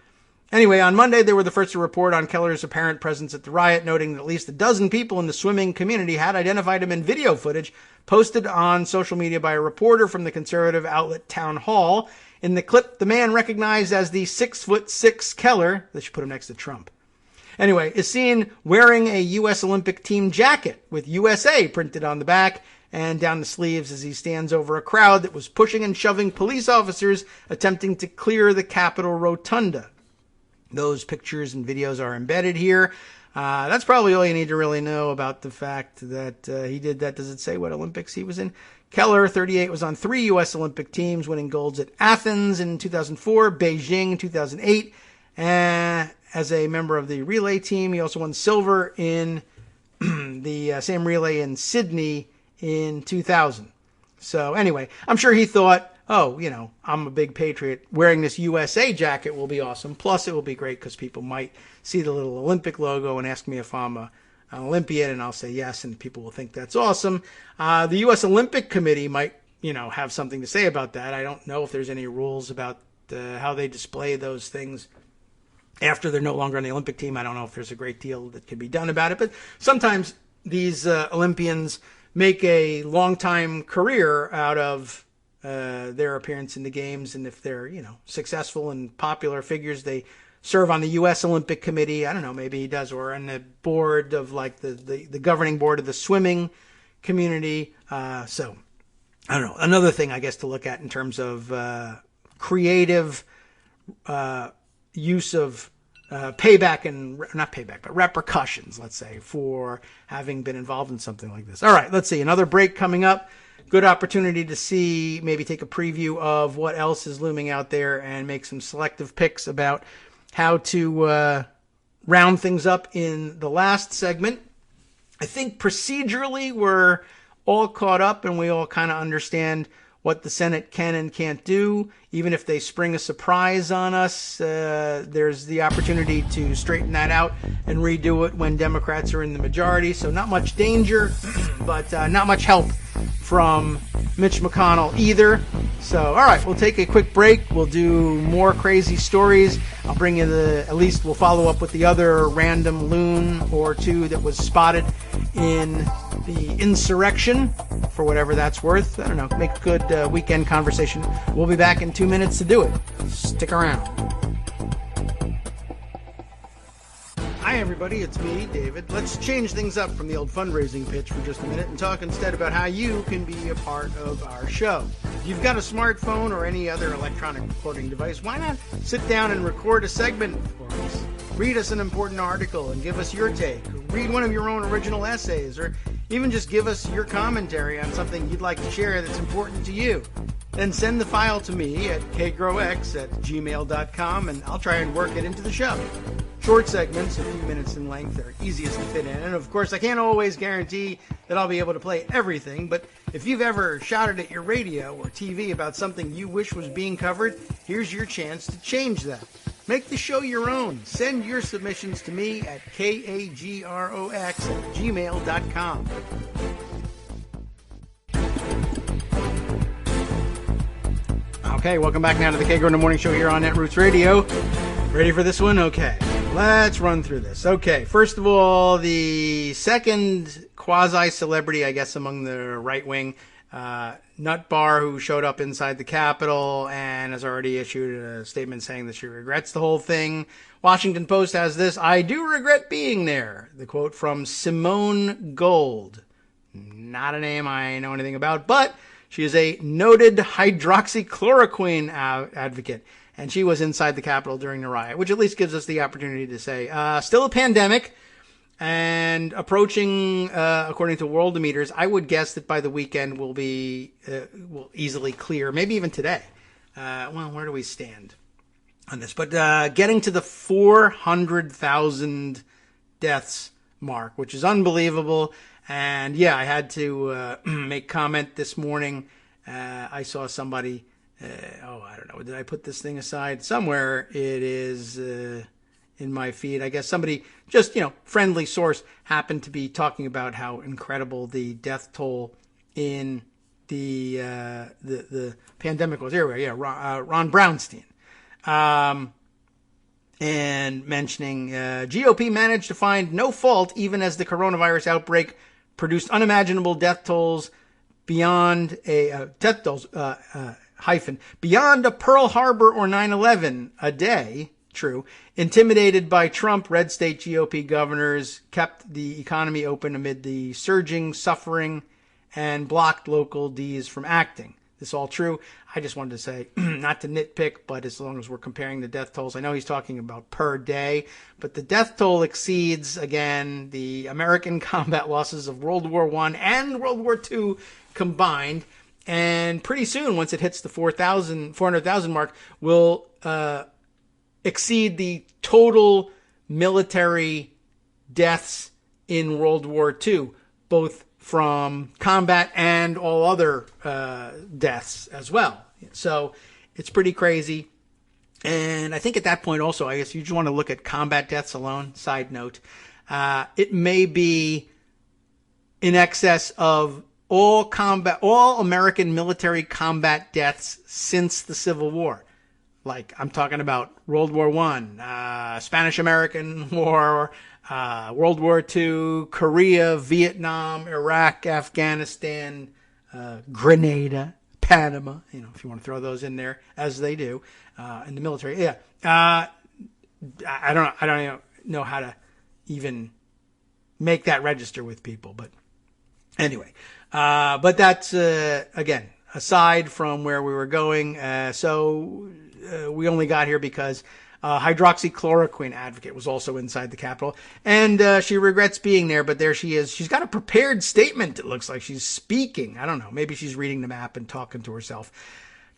Anyway, on Monday, they were the first to report on Keller's apparent presence at the riot, noting that at least a dozen people in the swimming community had identified him in video footage posted on social media by a reporter from the conservative outlet Town Hall. In the clip, the man recognized as the 6'6" Keller, they should put him next to Trump, anyway, is seen wearing a U.S. Olympic team jacket with USA printed on the back and down the sleeves as he stands over a crowd that was pushing and shoving police officers attempting to clear the Capitol Rotunda. Those pictures and videos are embedded here. That's probably all you need to really know about the fact that he did that. Does it say what Olympics he was in? Keller, 38, was on 3 U.S. Olympic teams, winning golds at Athens in 2004, Beijing in 2008, and as a member of the relay team, he also won silver in the same relay in Sydney in 2000. So anyway, I'm sure he thought, oh, I'm a big patriot. Wearing this USA jacket will be awesome. Plus, it will be great because people might see the little Olympic logo and ask me if I'm an Olympian, and I'll say yes, and people will think that's awesome. The U.S. Olympic Committee might, have something to say about that. I don't know if there's any rules about how they display those things after they're no longer on the Olympic team. I don't know if there's a great deal that can be done about it, but sometimes these Olympians make a long-time career out of their appearance in the games, and if they're, successful and popular figures, they serve on the U.S. Olympic Committee. I don't know, maybe he does, or on the board of the governing board of the swimming community. So I don't know. Another thing, I guess, to look at in terms of creative use of payback and not payback, but repercussions, let's say, for having been involved in something like this. All right, let's see. Another break coming up. Good opportunity to see, maybe take a preview of what else is looming out there and make some selective picks about how to round things up in the last segment. I think procedurally we're all caught up and we all kind of understand what the Senate can and can't do. Even if they spring a surprise on us, there's the opportunity to straighten that out and redo it when Democrats are in the majority. So not much danger, but not much help from Mitch McConnell either. So, all right, we'll take a quick break. We'll do more crazy stories. I'll bring you at least we'll follow up with the other random loon or two that was spotted in the insurrection, for whatever that's worth. I don't know, make a good weekend conversation. We'll be back in 2 minutes to do it. Stick around. Hi, everybody. It's me, David. Let's change things up from the old fundraising pitch for just a minute and talk instead about how you can be a part of our show. If you've got a smartphone or any other electronic recording device, why not sit down and record a segment for us? Read us an important article and give us your take. Or read one of your own original essays, or even just give us your commentary on something you'd like to share that's important to you. Then send the file to me at kagrox@gmail.com, and I'll try and work it into the show. Short segments, a few minutes in length, are easiest to fit in. And of course, I can't always guarantee that I'll be able to play everything, but if you've ever shouted at your radio or TV about something you wish was being covered, here's your chance to change that. Make the show your own. Send your submissions to me at kagrox@gmail.com. Okay, welcome back now to the Kagro in the Morning Show here on Netroots Radio. Ready for this one? Okay, let's run through this. Okay, first of all, the second quasi-celebrity, I guess, among the right wing, Nut Bar, who showed up inside the Capitol and has already issued a statement saying that she regrets the whole thing. Washington Post has this: "I do regret being there." The quote from Simone Gold. Not a name I know anything about, but she is a noted hydroxychloroquine advocate, and she was inside the Capitol during the riot, which at least gives us the opportunity to say, still a pandemic, and approaching, according to worldometers, I would guess that by the weekend will easily clear, maybe even today. Well, where do we stand on this? But getting to the 400,000 deaths mark, which is unbelievable. And yeah, I had to make comment this morning. I saw somebody, I don't know, did I put this thing aside? Somewhere it is in my feed. I guess somebody, just, friendly source, happened to be talking about how incredible the death toll in the pandemic was. Here we go, yeah, Ron Bornstein. And mentioning GOP managed to find no fault even as the coronavirus outbreak produced unimaginable death tolls beyond beyond a Pearl Harbor or 9/11 a day. True. Intimidated by Trump, red state GOP governors kept the economy open amid the surging suffering and blocked local Ds from acting. This all true. I just wanted to say, not to nitpick, but as long as we're comparing the death tolls, I know he's talking about per day, but the death toll exceeds, again, the American combat losses of World War I and World War II combined. And pretty soon, once it hits the 400,000 mark, will exceed the total military deaths in World War II, both from combat and all other deaths as well. So it's pretty crazy. And I think at that point also, I guess you just want to look at combat deaths alone. Side note, it may be in excess of all American military combat deaths since the Civil War. Like, I'm talking about World War I, Spanish-American War, World War II, Korea, Vietnam, Iraq, Afghanistan, Grenada, Panama, if you want to throw those in there, as they do, in the military. Yeah. I don't know how to even make that register with people, but anyway. But that's, again, aside from where we were going. We only got here because hydroxychloroquine advocate was also inside the Capitol, and she regrets being there, but there she is. She's got a prepared statement. It looks like she's speaking. I don't know. Maybe she's reading the map and talking to herself.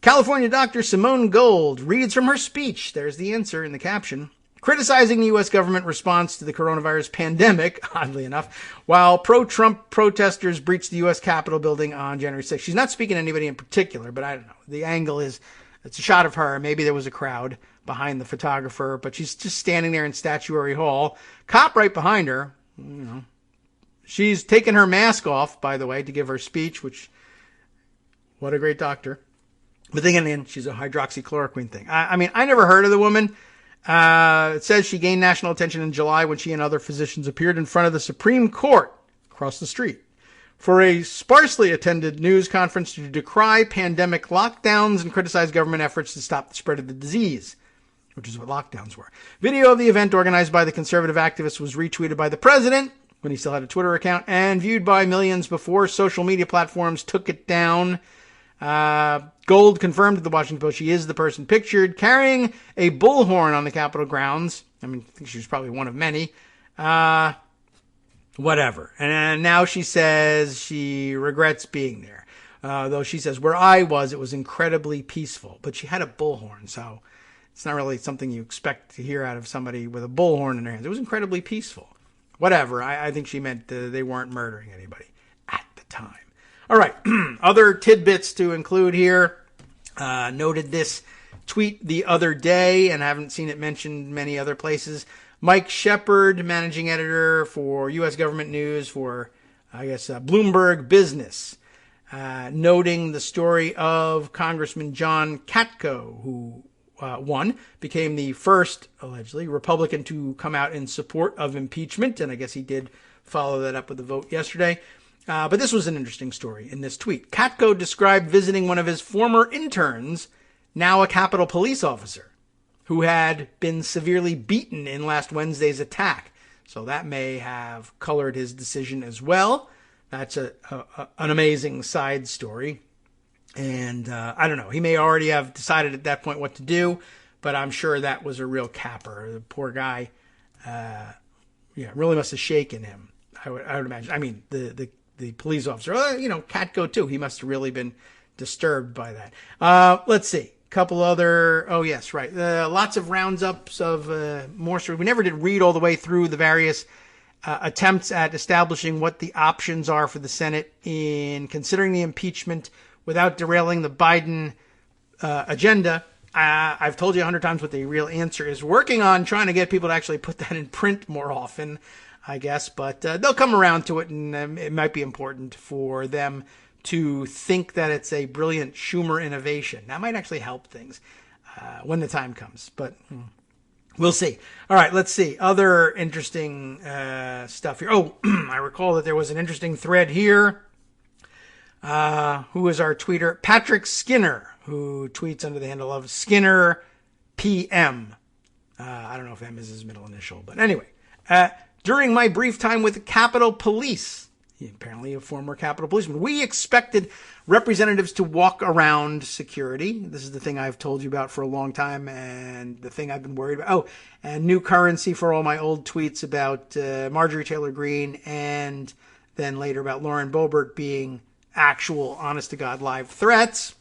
California doctor Simone Gold reads from her speech. There's the answer in the caption. criticizing the U.S. government response to the coronavirus pandemic, oddly enough, while pro-Trump protesters breached the U.S. Capitol building on January 6th. She's not speaking to anybody in particular, but I don't know. The angle is, it's a shot of her. Maybe there was a crowd behind the photographer, but she's just standing there in Statuary Hall. Cop right behind her, She's taken her mask off, by the way, to give her speech, which, what a great doctor. But then again, she's a hydroxychloroquine thing. I mean, I never heard of the woman. It says she gained national attention in July when she and other physicians appeared in front of the Supreme Court across the street for a sparsely attended news conference to decry pandemic lockdowns and criticize government efforts to stop the spread of the disease, which is what lockdowns were. Video of the event organized by the conservative activist was retweeted by the president when he still had a Twitter account and viewed by millions before social media platforms took it down. Gold confirmed to the Washington Post she is the person pictured carrying a bullhorn on the Capitol grounds. I mean, I think she was probably one of many. Whatever. And now she says she regrets being there. Though she says, where I was, it was incredibly peaceful. But she had a bullhorn, so it's not really something you expect to hear out of somebody with a bullhorn in their hands. It was incredibly peaceful. Whatever. I think she meant they weren't murdering anybody at the time. All right. Other tidbits to include here. Noted this tweet the other day and haven't seen it mentioned many other places. Mike Shepard, managing editor for U.S. government news for, Bloomberg Business, noting the story of Congressman John Katko, who became the first, allegedly, Republican to come out in support of impeachment. And I guess he did follow that up with a vote yesterday. But this was an interesting story in this tweet. Katko described visiting one of his former interns, now a Capitol Police officer, who had been severely beaten in last Wednesday's attack. So that may have colored his decision as well. That's an amazing side story. And I don't know. He may already have decided at that point what to do, but I'm sure that was a real capper. The poor guy, really must have shaken him. I would imagine. I mean, the police officer, Katko too. He must have really been disturbed by that. Let's see. Couple other, lots of roundups of more stories. We never did read all the way through the various attempts at establishing what the options are for the Senate in considering the impeachment without derailing the Biden agenda. I've told you 100 times what the real answer is. Working on trying to get people to actually put that in print more often, I guess, but they'll come around to it, and it might be important for them to think that it's a brilliant Schumer innovation. That might actually help things when the time comes, but we'll see. All right, let's see. Other interesting stuff here. Oh, I recall that there was an interesting thread here. Who is our tweeter? Patrick Skinner, who tweets under the handle of Skinner PM. I don't know if M is his middle initial, but anyway. During my brief time with the Capitol Police, apparently a former Capitol policeman, we expected representatives to walk around security. This is the thing I've told you about for a long time, and the thing I've been worried about. Oh, and new currency for all my old tweets about Marjorie Taylor Greene, and then later about Lauren Boebert being actual, honest-to-God live threats.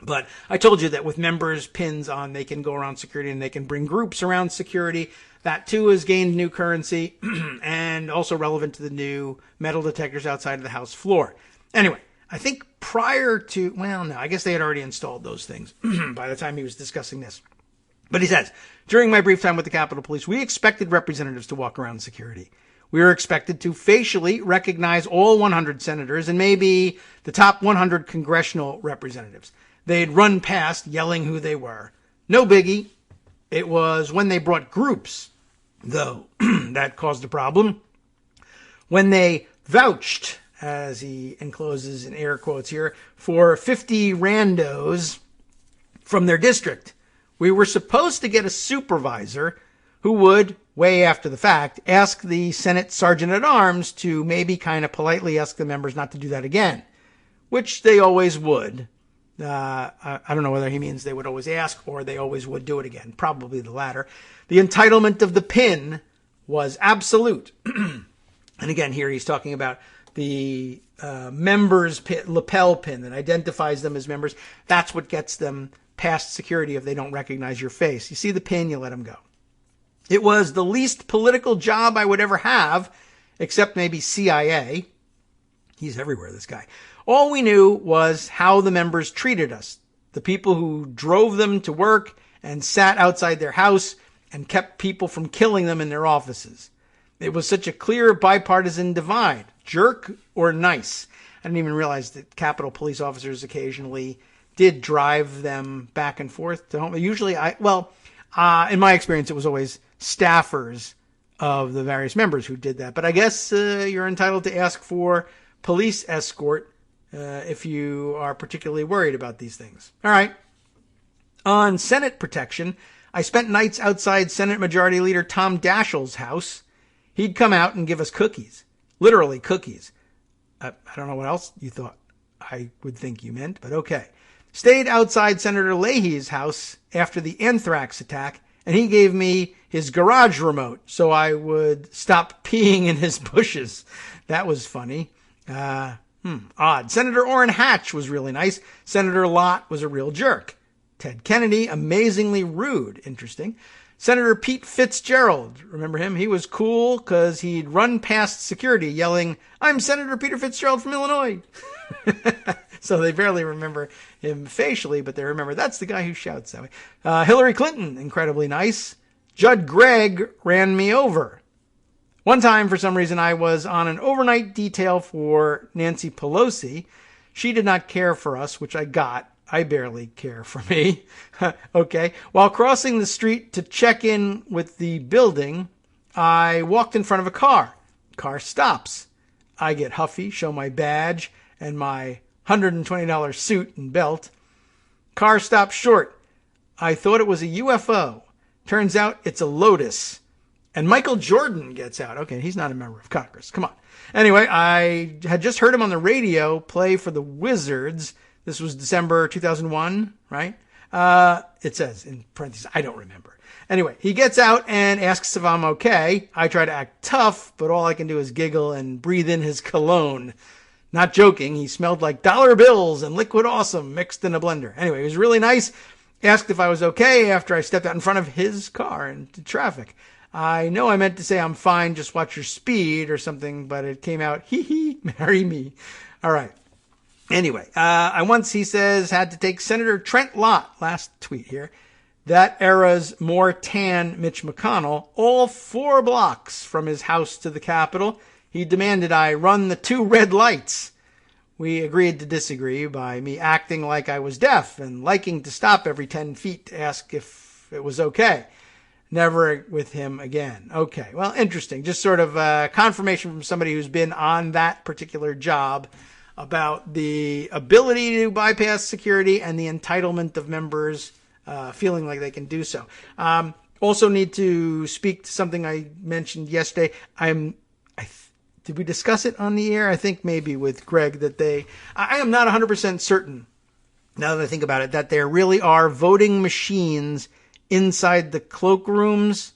But I told you that with members' pins on, they can go around security and they can bring groups around security. That, too, has gained new currency and also relevant to the new metal detectors outside of the House floor. Anyway, I think prior to, I guess they had already installed those things by the time he was discussing this. But he says, during my brief time with the Capitol Police, we expected representatives to walk around security. We were expected to facially recognize all 100 senators and maybe the top 100 congressional representatives. They'd run past yelling who they were. No biggie. It was when they brought groups, though, that caused a problem. When they vouched, as he encloses in air quotes here, for 50 randos from their district, we were supposed to get a supervisor who would, way after the fact, ask the Senate Sergeant-at-Arms to maybe kind of politely ask the members not to do that again, which they always would. I don't know whether he means they would always ask or they always would do it again. Probably the latter. The entitlement of the pin was absolute. And again, here he's talking about the members' lapel pin that identifies them as members. That's what gets them past security if they don't recognize your face. You see the pin, you let them go. It was the least political job I would ever have, except maybe CIA. He's everywhere, this guy. All we knew was how the members treated us. The people who drove them to work and sat outside their house and kept people from killing them in their offices. It was such a clear bipartisan divide. Jerk or nice. I didn't even realize that Capitol Police officers occasionally did drive them back and forth to home. Usually, in my experience, it was always staffers of the various members who did that. But I guess you're entitled to ask for police escort if you are particularly worried about these things. All right. On Senate protection, I spent nights outside Senate Majority Leader Tom Daschle's house. He'd come out and give us cookies. Literally cookies. I don't know what else you thought I would think you meant, but okay. Stayed outside Senator Leahy's house after the anthrax attack, and he gave me his garage remote so I would stop peeing in his bushes. That was funny. Odd. Senator Orrin Hatch was really nice. Senator Lott was a real jerk. Ted Kennedy, amazingly rude. Interesting. Senator Pete Fitzgerald, remember him? He was cool because he'd run past security yelling, "I'm Senator Peter Fitzgerald from Illinois." So they barely remember him facially, but they remember that's the guy who shouts that way. Hillary Clinton, incredibly nice. Judd Gregg ran me over. One time, for some reason, I was on an overnight detail for Nancy Pelosi. She did not care for us, which I got. I barely care for me. Okay. While crossing the street to check in with the building, I walked in front of a car. Car stops. I get huffy, show my badge and my $120 suit and belt. Car stops short. I thought it was a UFO. Turns out it's a Lotus. And Michael Jordan gets out. Okay, he's not a member of Congress. Come on. Anyway, I had just heard him on the radio play for the Wizards. This was December 2001, right? It says in parentheses, I don't remember. Anyway, he gets out and asks if I'm okay. I try to act tough, but all I can do is giggle and breathe in his cologne. Not joking, he smelled like dollar bills and liquid awesome mixed in a blender. Anyway, he was really nice. Asked if I was okay after I stepped out in front of his car into traffic. I know I meant to say I'm fine, just watch your speed or something, but it came out, hee hee, marry me. All right. Anyway, I once, he says, had to take Senator Trent Lott, last tweet here, that era's more tan Mitch McConnell, all 4 blocks from his house to the Capitol. He demanded I run the 2 red lights. We agreed to disagree by me acting like I was deaf and liking to stop every 10 feet to ask if it was okay. Never with him again. Okay, well, interesting. Just sort of confirmation from somebody who's been on that particular job about the ability to bypass security and the entitlement of members feeling like they can do so. Also need to speak to something I mentioned yesterday. Did we discuss it on the air? I think maybe with Greg that I am not 100% certain, now that I think about it, that there really are voting machines inside the cloakrooms.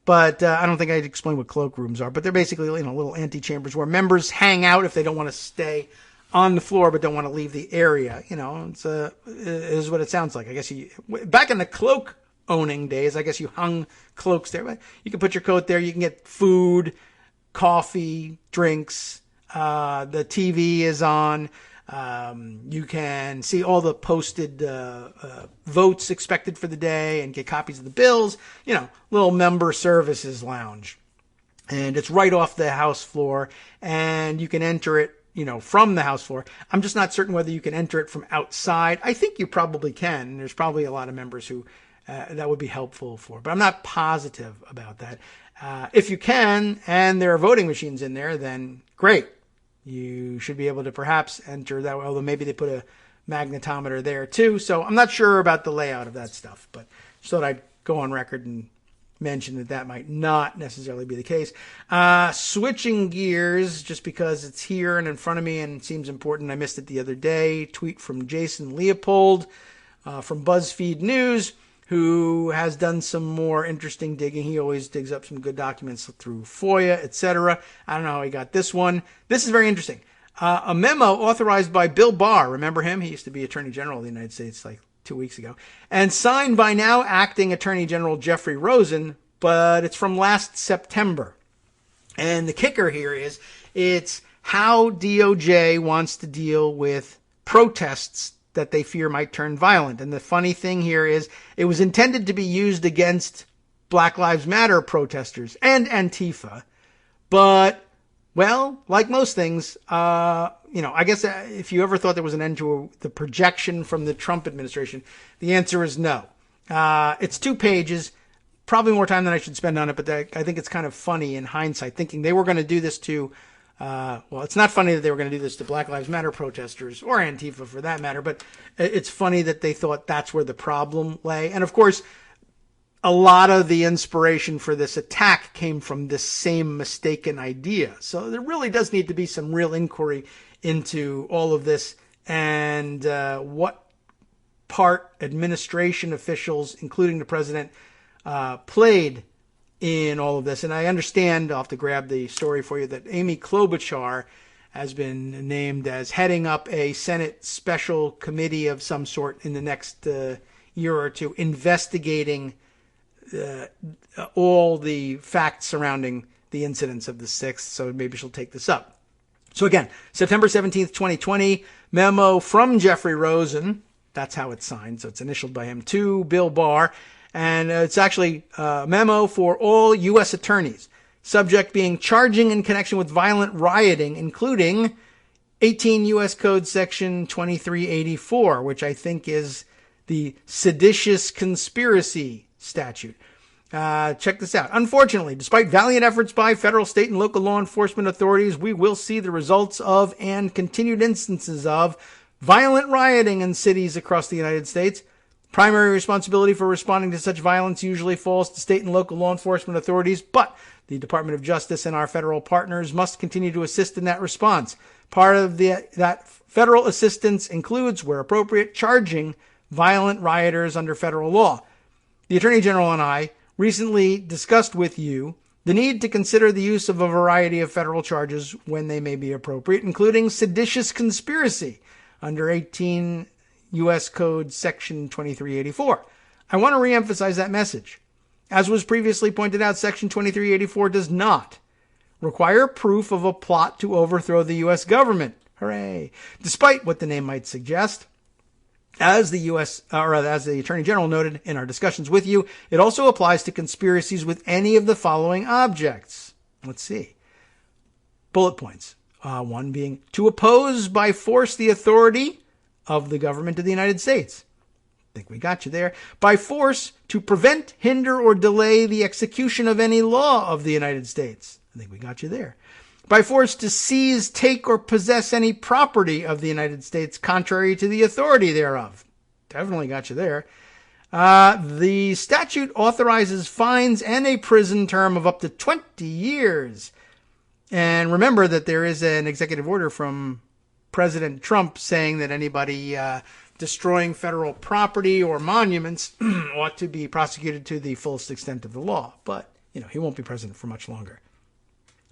But I don't think I'd explain what cloakrooms are. But they're basically little antechambers where members hang out if they don't want to stay on the floor but don't want to leave the area. It is what it sounds like. I guess back in the cloak owning days, I guess you hung cloaks there. But you can put your coat there. You can get food, coffee, drinks. The TV is on. You can see all the posted votes expected for the day and get copies of the bills. Little member services lounge. And it's right off the House floor. And you can enter it, from the House floor. I'm just not certain whether you can enter it from outside. I think you probably can. There's probably a lot of members who that would be helpful for. But I'm not positive about that. If you can, and there are voting machines in there, then great. You should be able to perhaps enter that way, although maybe they put a magnetometer there too. So I'm not sure about the layout of that stuff, but just thought I'd go on record and mention that might not necessarily be the case. Switching gears, just because it's here and in front of me and it seems important. I missed it the other day. Tweet from Jason Leopold from BuzzFeed News, who has done some more interesting digging. He always digs up some good documents through FOIA, etc. I don't know how he got this one. This is very interesting. A memo authorized by Bill Barr. Remember him? He used to be Attorney General of the United States like 2 weeks ago. And signed by now acting Attorney General Jeffrey Rosen, but it's from last September. And the kicker here is it's how DOJ wants to deal with protests that they fear might turn violent. And the funny thing here is it was intended to be used against Black Lives Matter protesters and Antifa. But, well, like most things, I guess if you ever thought there was an end to the projection from the Trump administration, the answer is no. It's 2 pages, probably more time than I should spend on it, but I think it's kind of funny in hindsight, thinking they were going to do this to, it's not funny that they were going to do this to Black Lives Matter protesters, or Antifa for that matter, but it's funny that they thought that's where the problem lay. And of course, a lot of the inspiration for this attack came from this same mistaken idea. So there really does need to be some real inquiry into all of this and what part administration officials, including the president, played in all of this. And I understand, I'll have to grab the story for you, that Amy Klobuchar has been named as heading up a Senate special committee of some sort in the next year or two, investigating all the facts surrounding the incidents of the 6th. So maybe she'll take this up. So again, September 17th, 2020, memo from Jeffrey Rosen. That's how it's signed. So it's initialed by him to Bill Barr. And it's actually a memo for all U.S. attorneys. Subject being charging in connection with violent rioting, including 18 U.S. Code Section 2384, which I think is the seditious conspiracy statute. Check this out. Unfortunately, despite valiant efforts by federal, state, and local law enforcement authorities, we will see the results of and continued instances of violent rioting in cities across the United States. Primary responsibility for responding to such violence usually falls to state and local law enforcement authorities, but the Department of Justice and our federal partners must continue to assist in that response. Part of that federal assistance includes, where appropriate, charging violent rioters under federal law. The Attorney General and I recently discussed with you the need to consider the use of a variety of federal charges when they may be appropriate, including seditious conspiracy under 18 U.S. Code Section 2384. I want to reemphasize that message. As was previously pointed out, Section 2384 does not require proof of a plot to overthrow the U.S. government. Hooray! Despite what the name might suggest. As the Attorney General noted in our discussions with you, it also applies to conspiracies with any of the following objects. Let's see. Bullet points. One being to oppose by force the authority of the government of the United States. I think we got you there. By force to prevent, hinder, or delay the execution of any law of the United States. I think we got you there. By force to seize, take, or possess any property of the United States contrary to the authority thereof. Definitely got you there. The statute authorizes fines and a prison term of up to 20 years. And remember that there is an executive order from President Trump saying that anybody destroying federal property or monuments ought to be prosecuted to the fullest extent of the law. But, he won't be president for much longer.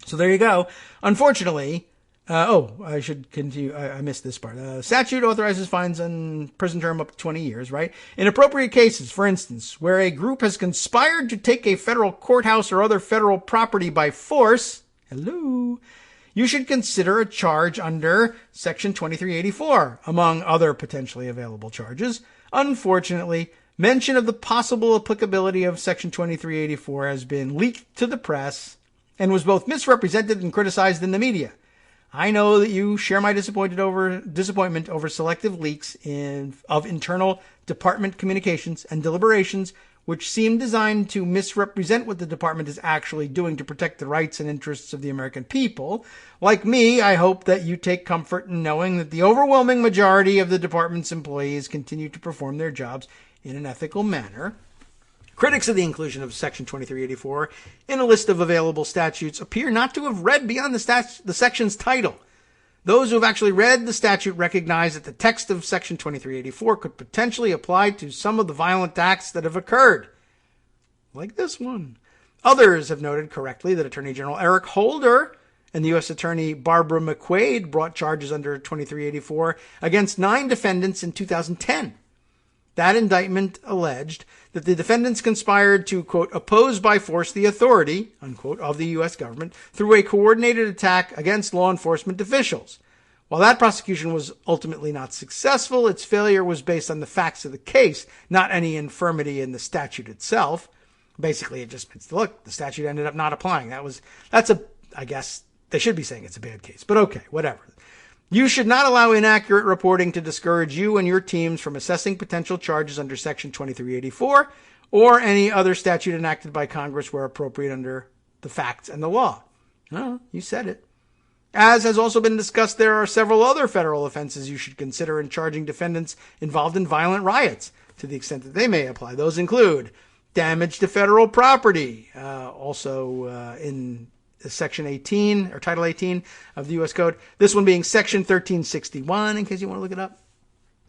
So there you go. Unfortunately, I should continue. I missed this part. Statute authorizes fines and prison term up to 20 years, right? In appropriate cases, for instance, where a group has conspired to take a federal courthouse or other federal property by force, you should consider a charge under Section 2384, among other potentially available charges. Unfortunately, mention of the possible applicability of Section 2384 has been leaked to the press and was both misrepresented and criticized in the media. I know that you share my disappointment over selective leaks of internal department communications and deliberations, which seem designed to misrepresent what the department is actually doing to protect the rights and interests of the American people. Like me, I hope that you take comfort in knowing that the overwhelming majority of the department's employees continue to perform their jobs in an ethical manner. Critics of the inclusion of Section 2384 in a list of available statutes appear not to have read beyond the section's title. Those who have actually read the statute recognize that the text of Section 2384 could potentially apply to some of the violent acts that have occurred, like this one. Others have noted correctly that Attorney General Eric Holder and the U.S. Attorney Barbara McQuade brought charges under 2384 against 9 defendants in 2010. That indictment alleged that the defendants conspired to, quote, oppose by force the authority, unquote, of the U.S. government through a coordinated attack against law enforcement officials. While that prosecution was ultimately not successful, its failure was based on the facts of the case, not any infirmity in the statute itself. Basically, it just means, look, the statute ended up not applying. I guess they should be saying it's a bad case, but okay, whatever. You should not allow inaccurate reporting to discourage you and your teams from assessing potential charges under Section 2384 or any other statute enacted by Congress where appropriate under the facts and the law. Oh, you said it. As has also been discussed, there are several other federal offenses you should consider in charging defendants involved in violent riots, to the extent that they may apply. Those include damage to federal property, also in Section 18, or Title 18 of the U.S. Code. This one being Section 1361, in case you want to look it up.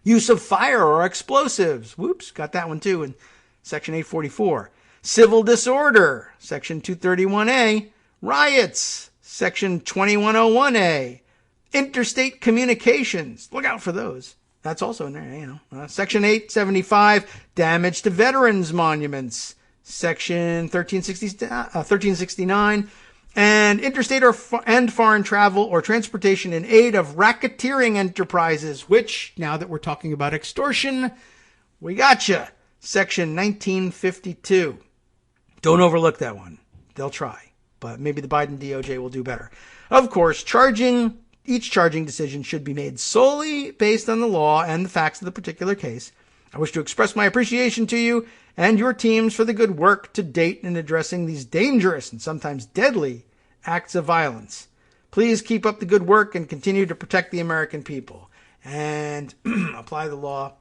Use of fire or explosives. Whoops, got that one too in Section 844. Civil disorder, Section 231A. Riots, Section 2101A. Interstate communications. Look out for those. That's also in there, Section 875, damage to veterans monuments. Section 1369, and interstate and foreign travel or transportation in aid of racketeering enterprises, which, now that we're talking about extortion, we gotcha. Section 1952. Don't overlook that one. They'll try, but maybe the Biden DOJ will do better. Of course, each charging decision should be made solely based on the law and the facts of the particular case. I wish to express my appreciation to you and your teams for the good work to date in addressing these dangerous and sometimes deadly acts of violence. Please keep up the good work and continue to protect the American people and apply the law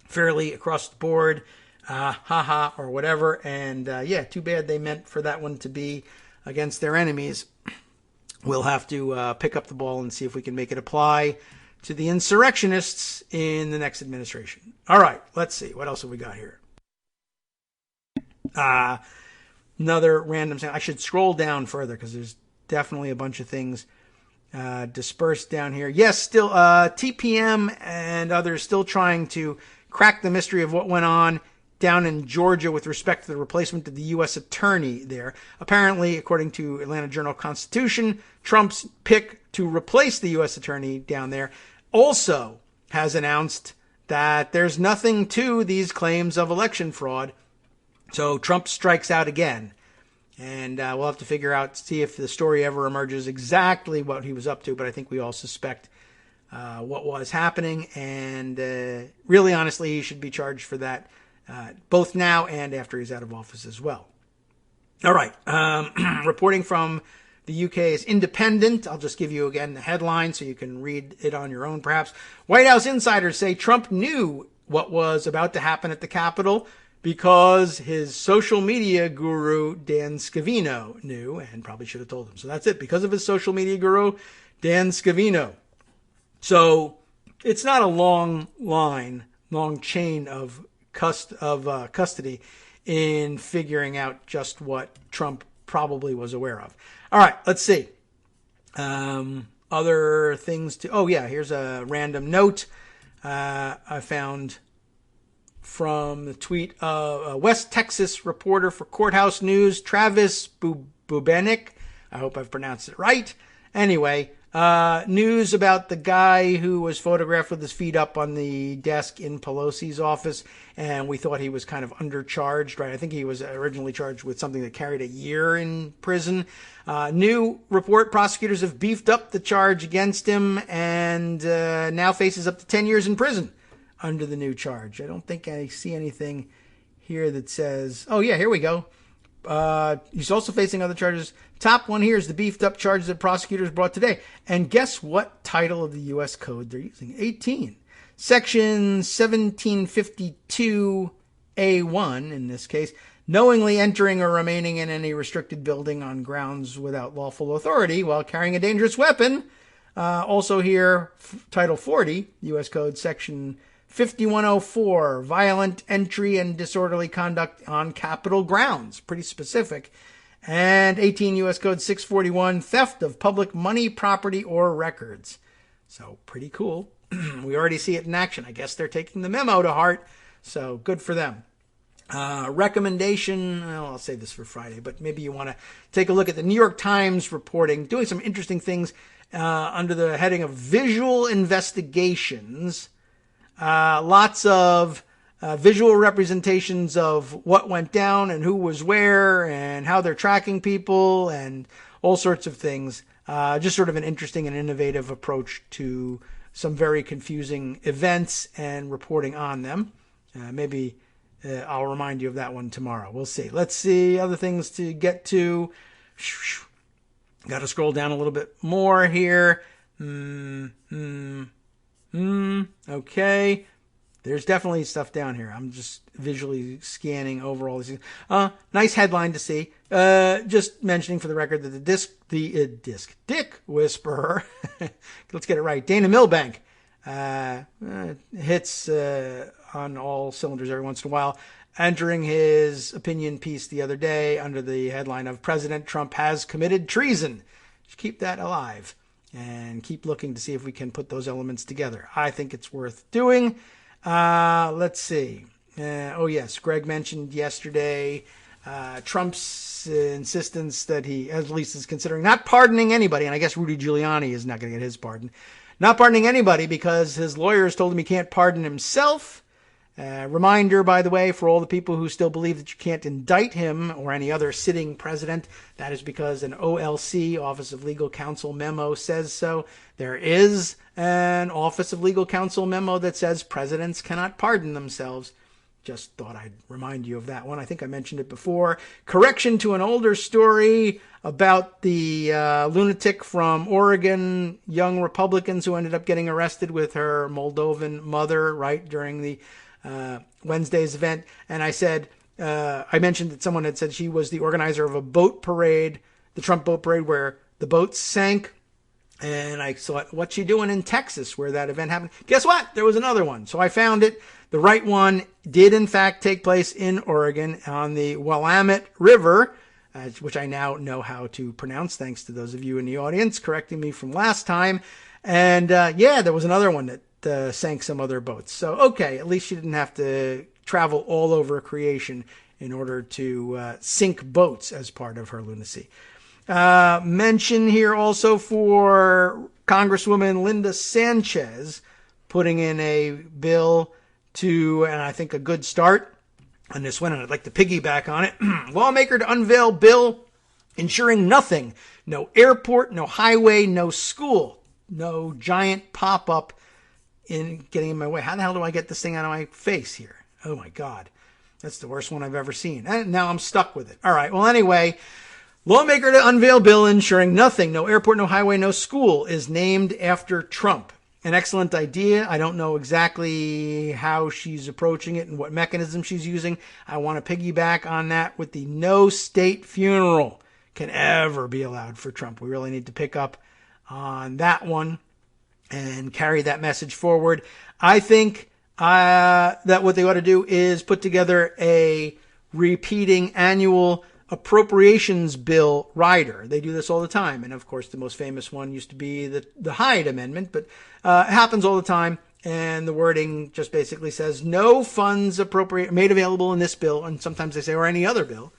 fairly across the board, or whatever. And too bad they meant for that one to be against their enemies. We'll have to pick up the ball and see if we can make it apply to the insurrectionists in the next administration. All right, let's see. What else have we got here? Another random thing. I should scroll down further because there's definitely a bunch of things dispersed down here. Yes, still TPM and others still trying to crack the mystery of what went on down in Georgia with respect to the replacement of the U.S. attorney there. Apparently, according to Atlanta Journal-Constitution, Trump's pick to replace the U.S. attorney down there also has announced that there's nothing to these claims of election fraud. So Trump strikes out again. And we'll have to see if the story ever emerges exactly what he was up to. But I think we all suspect what was happening. And really, honestly, he should be charged for that. Both now and after he's out of office as well. All right. Reporting from the UK's Independent. I'll just give you again the headline so you can read it on your own, perhaps. White House insiders say Trump knew what was about to happen at the Capitol because his social media guru, Dan Scavino, knew and probably should have told him. So that's it. Because of his social media guru, Dan Scavino. So it's not a long chain of custody in figuring out just what Trump probably was aware of. All right, let's see. Other things here's a random note I found from the tweet of a West Texas reporter for Courthouse News, Travis Bubenik. I hope I've pronounced it right. Anyway, news about the guy who was photographed with his feet up on the desk in Pelosi's office, and we thought he was kind of undercharged, right? I think he was originally charged with something that carried a year in prison. New report, prosecutors have beefed up the charge against him and now faces up to 10 years in prison under the new charge. I don't think I see anything here that says, here we go. He's also facing other charges. Top one here is the beefed up charges that prosecutors brought today. And guess what title of the U.S. Code they're using? 18. Section 1752A1, in this case, knowingly entering or remaining in any restricted building on grounds without lawful authority while carrying a dangerous weapon. Also here, Title 40, U.S. Code, Section 5104, violent entry and disorderly conduct on Capitol grounds. Pretty specific. And 18 U.S. Code 641, theft of public money, property, or records. So pretty cool. We already see it in action. I guess they're taking the memo to heart. So good for them. Recommendation, well, I'll save this for Friday, but maybe you want to take a look at the New York Times reporting, doing some interesting things under the heading of visual investigations. Lots of visual representations of what went down and who was where and how they're tracking people and all sorts of things. Just sort of an interesting and innovative approach to some very confusing events and reporting on them. Maybe I'll remind you of that one tomorrow. We'll see. Let's see other things to get to. Got to scroll down a little bit more here. Okay. There's definitely stuff down here. I'm just visually scanning over all these things. Nice headline to see. Just mentioning for the record that the Dick Whisperer, let's get it right, Dana Milbank, hits on all cylinders every once in a while, entering his opinion piece the other day under the headline of President Trump has committed treason. Just keep that alive and keep looking to see if we can put those elements together. I think it's worth doing. Let's see. Oh, yes. Greg mentioned yesterday Trump's insistence that he at least is considering not pardoning anybody. And I guess Rudy Giuliani is not going to get his pardon. Not pardoning anybody because his lawyers told him he can't pardon himself. Reminder, by the way, for all the people who still believe that you can't indict him or any other sitting president, that is because an OLC, Office of Legal Counsel memo says so. There is an Office of Legal Counsel memo that says presidents cannot pardon themselves. Just thought I'd remind you of that one. I think I mentioned it before. Correction to an older story about the lunatic from Oregon, young Republicans who ended up getting arrested with her Moldovan mother, right, during the Wednesday's event. And I said, I mentioned that someone had said she was the organizer of a boat parade, the Trump boat parade, where the boats sank. And I thought, what's she doing in Texas where that event happened? Guess what? There was another one. So I found it. The right one did, in fact, take place in Oregon on the Willamette River, which I now know how to pronounce, thanks to those of you in the audience correcting me from last time. And there was another one that sank some other boats. So, okay, at least she didn't have to travel all over creation in order to sink boats as part of her lunacy. Mention here also for Congresswoman Linda Sanchez putting in a bill to, and I think a good start on this one, and I'd like to piggyback on it. Lawmaker to unveil bill ensuring nothing, no airport, no highway, no school, no giant pop-up in getting in my way. How the hell do I get this thing out of my face here? Oh my God. That's the worst one I've ever seen. And now I'm stuck with it. All right. Well, anyway, lawmaker to unveil bill ensuring nothing, no airport, no highway, no school is named after Trump. An excellent idea. I don't know exactly how she's approaching it and what mechanism she's using. I want to piggyback on that with the no state funeral can ever be allowed for Trump. We really need to pick up on that one and carry that message forward. I think that what they ought to do is put together a repeating annual appropriations bill rider. They do this all the time. And of course, the most famous one used to be the Hyde Amendment, but it happens all the time. And the wording just basically says no funds made available in this bill. And sometimes they say, or any other bill,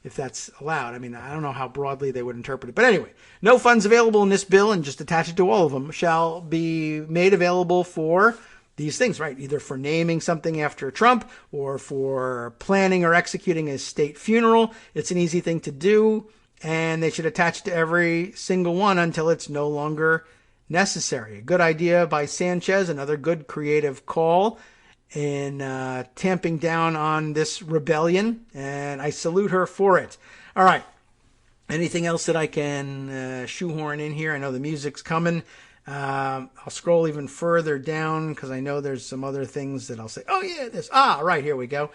if that's allowed. I mean, I don't know how broadly they would interpret it. But anyway, no funds available in this bill, and just attach it to all of them, shall be made available for these things, right? Either for naming something after Trump or for planning or executing a state funeral. It's an easy thing to do, and they should attach to every single one until it's no longer necessary. A good idea by Sanchez, another good creative call in tamping down on this rebellion, and I salute her for it. All right. Anything else that I can shoehorn in here? I know the music's coming. I'll scroll even further down because I know there's some other things that I'll say. Oh, yeah, this. Right, here we go.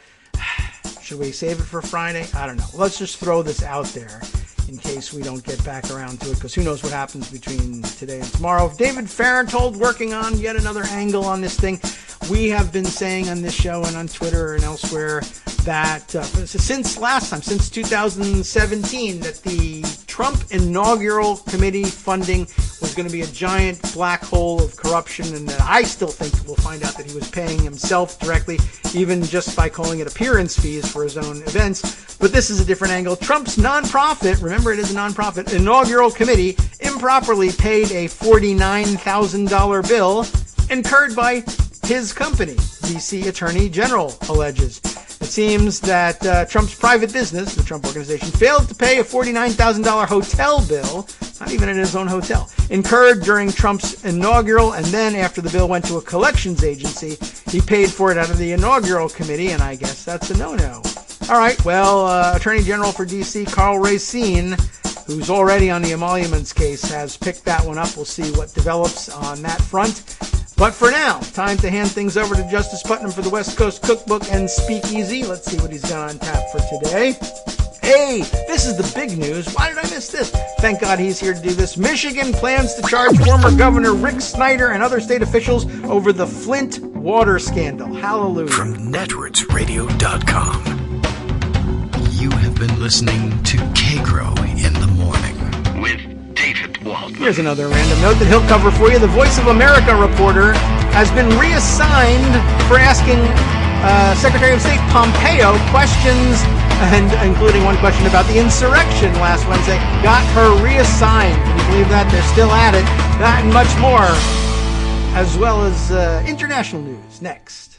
Should we save it for Friday? I don't know. Let's just throw this out there in case we don't get back around to it, because who knows what happens between today and tomorrow. David Fahrenthold working on yet another angle on this thing. We have been saying on this show and on Twitter and elsewhere that since 2017, that the Trump inaugural committee funding was going to be a giant black hole of corruption, and that I still think we'll find out that he was paying himself directly, even just by calling it appearance fees for his own events. But this is a different angle. Trump's nonprofit, remember it is a nonprofit, inaugural committee improperly paid a $49,000 bill incurred by his company, D.C. Attorney General alleges. It seems that Trump's private business, the Trump Organization, failed to pay a $49,000 hotel bill, not even at his own hotel, incurred during Trump's inaugural, and then after the bill went to a collections agency, he paid for it out of the inaugural committee, and I guess that's a no-no. All right, well, Attorney General for D.C., Karl Racine, who's already on the emoluments case, has picked that one up. We'll see what develops on that front. But for now, time to hand things over to Justice Putnam for the West Coast Cookbook and Speakeasy. Let's see what he's got on tap for today. Hey, this is the big news. Why did I miss this? Thank God he's here to do this. Michigan plans to charge former Governor Rick Snyder and other state officials over the Flint water scandal. Hallelujah. From netrootsradio.com, you have been listening to Kagro in the Morning with David Waldman. Here's another random note that he'll cover for you. The Voice of America reporter has been reassigned for asking Secretary of State Pompeo questions, and including one question about the insurrection last Wednesday. Got her reassigned. Can you believe that? They're still at it. That and much more, as well as international news next.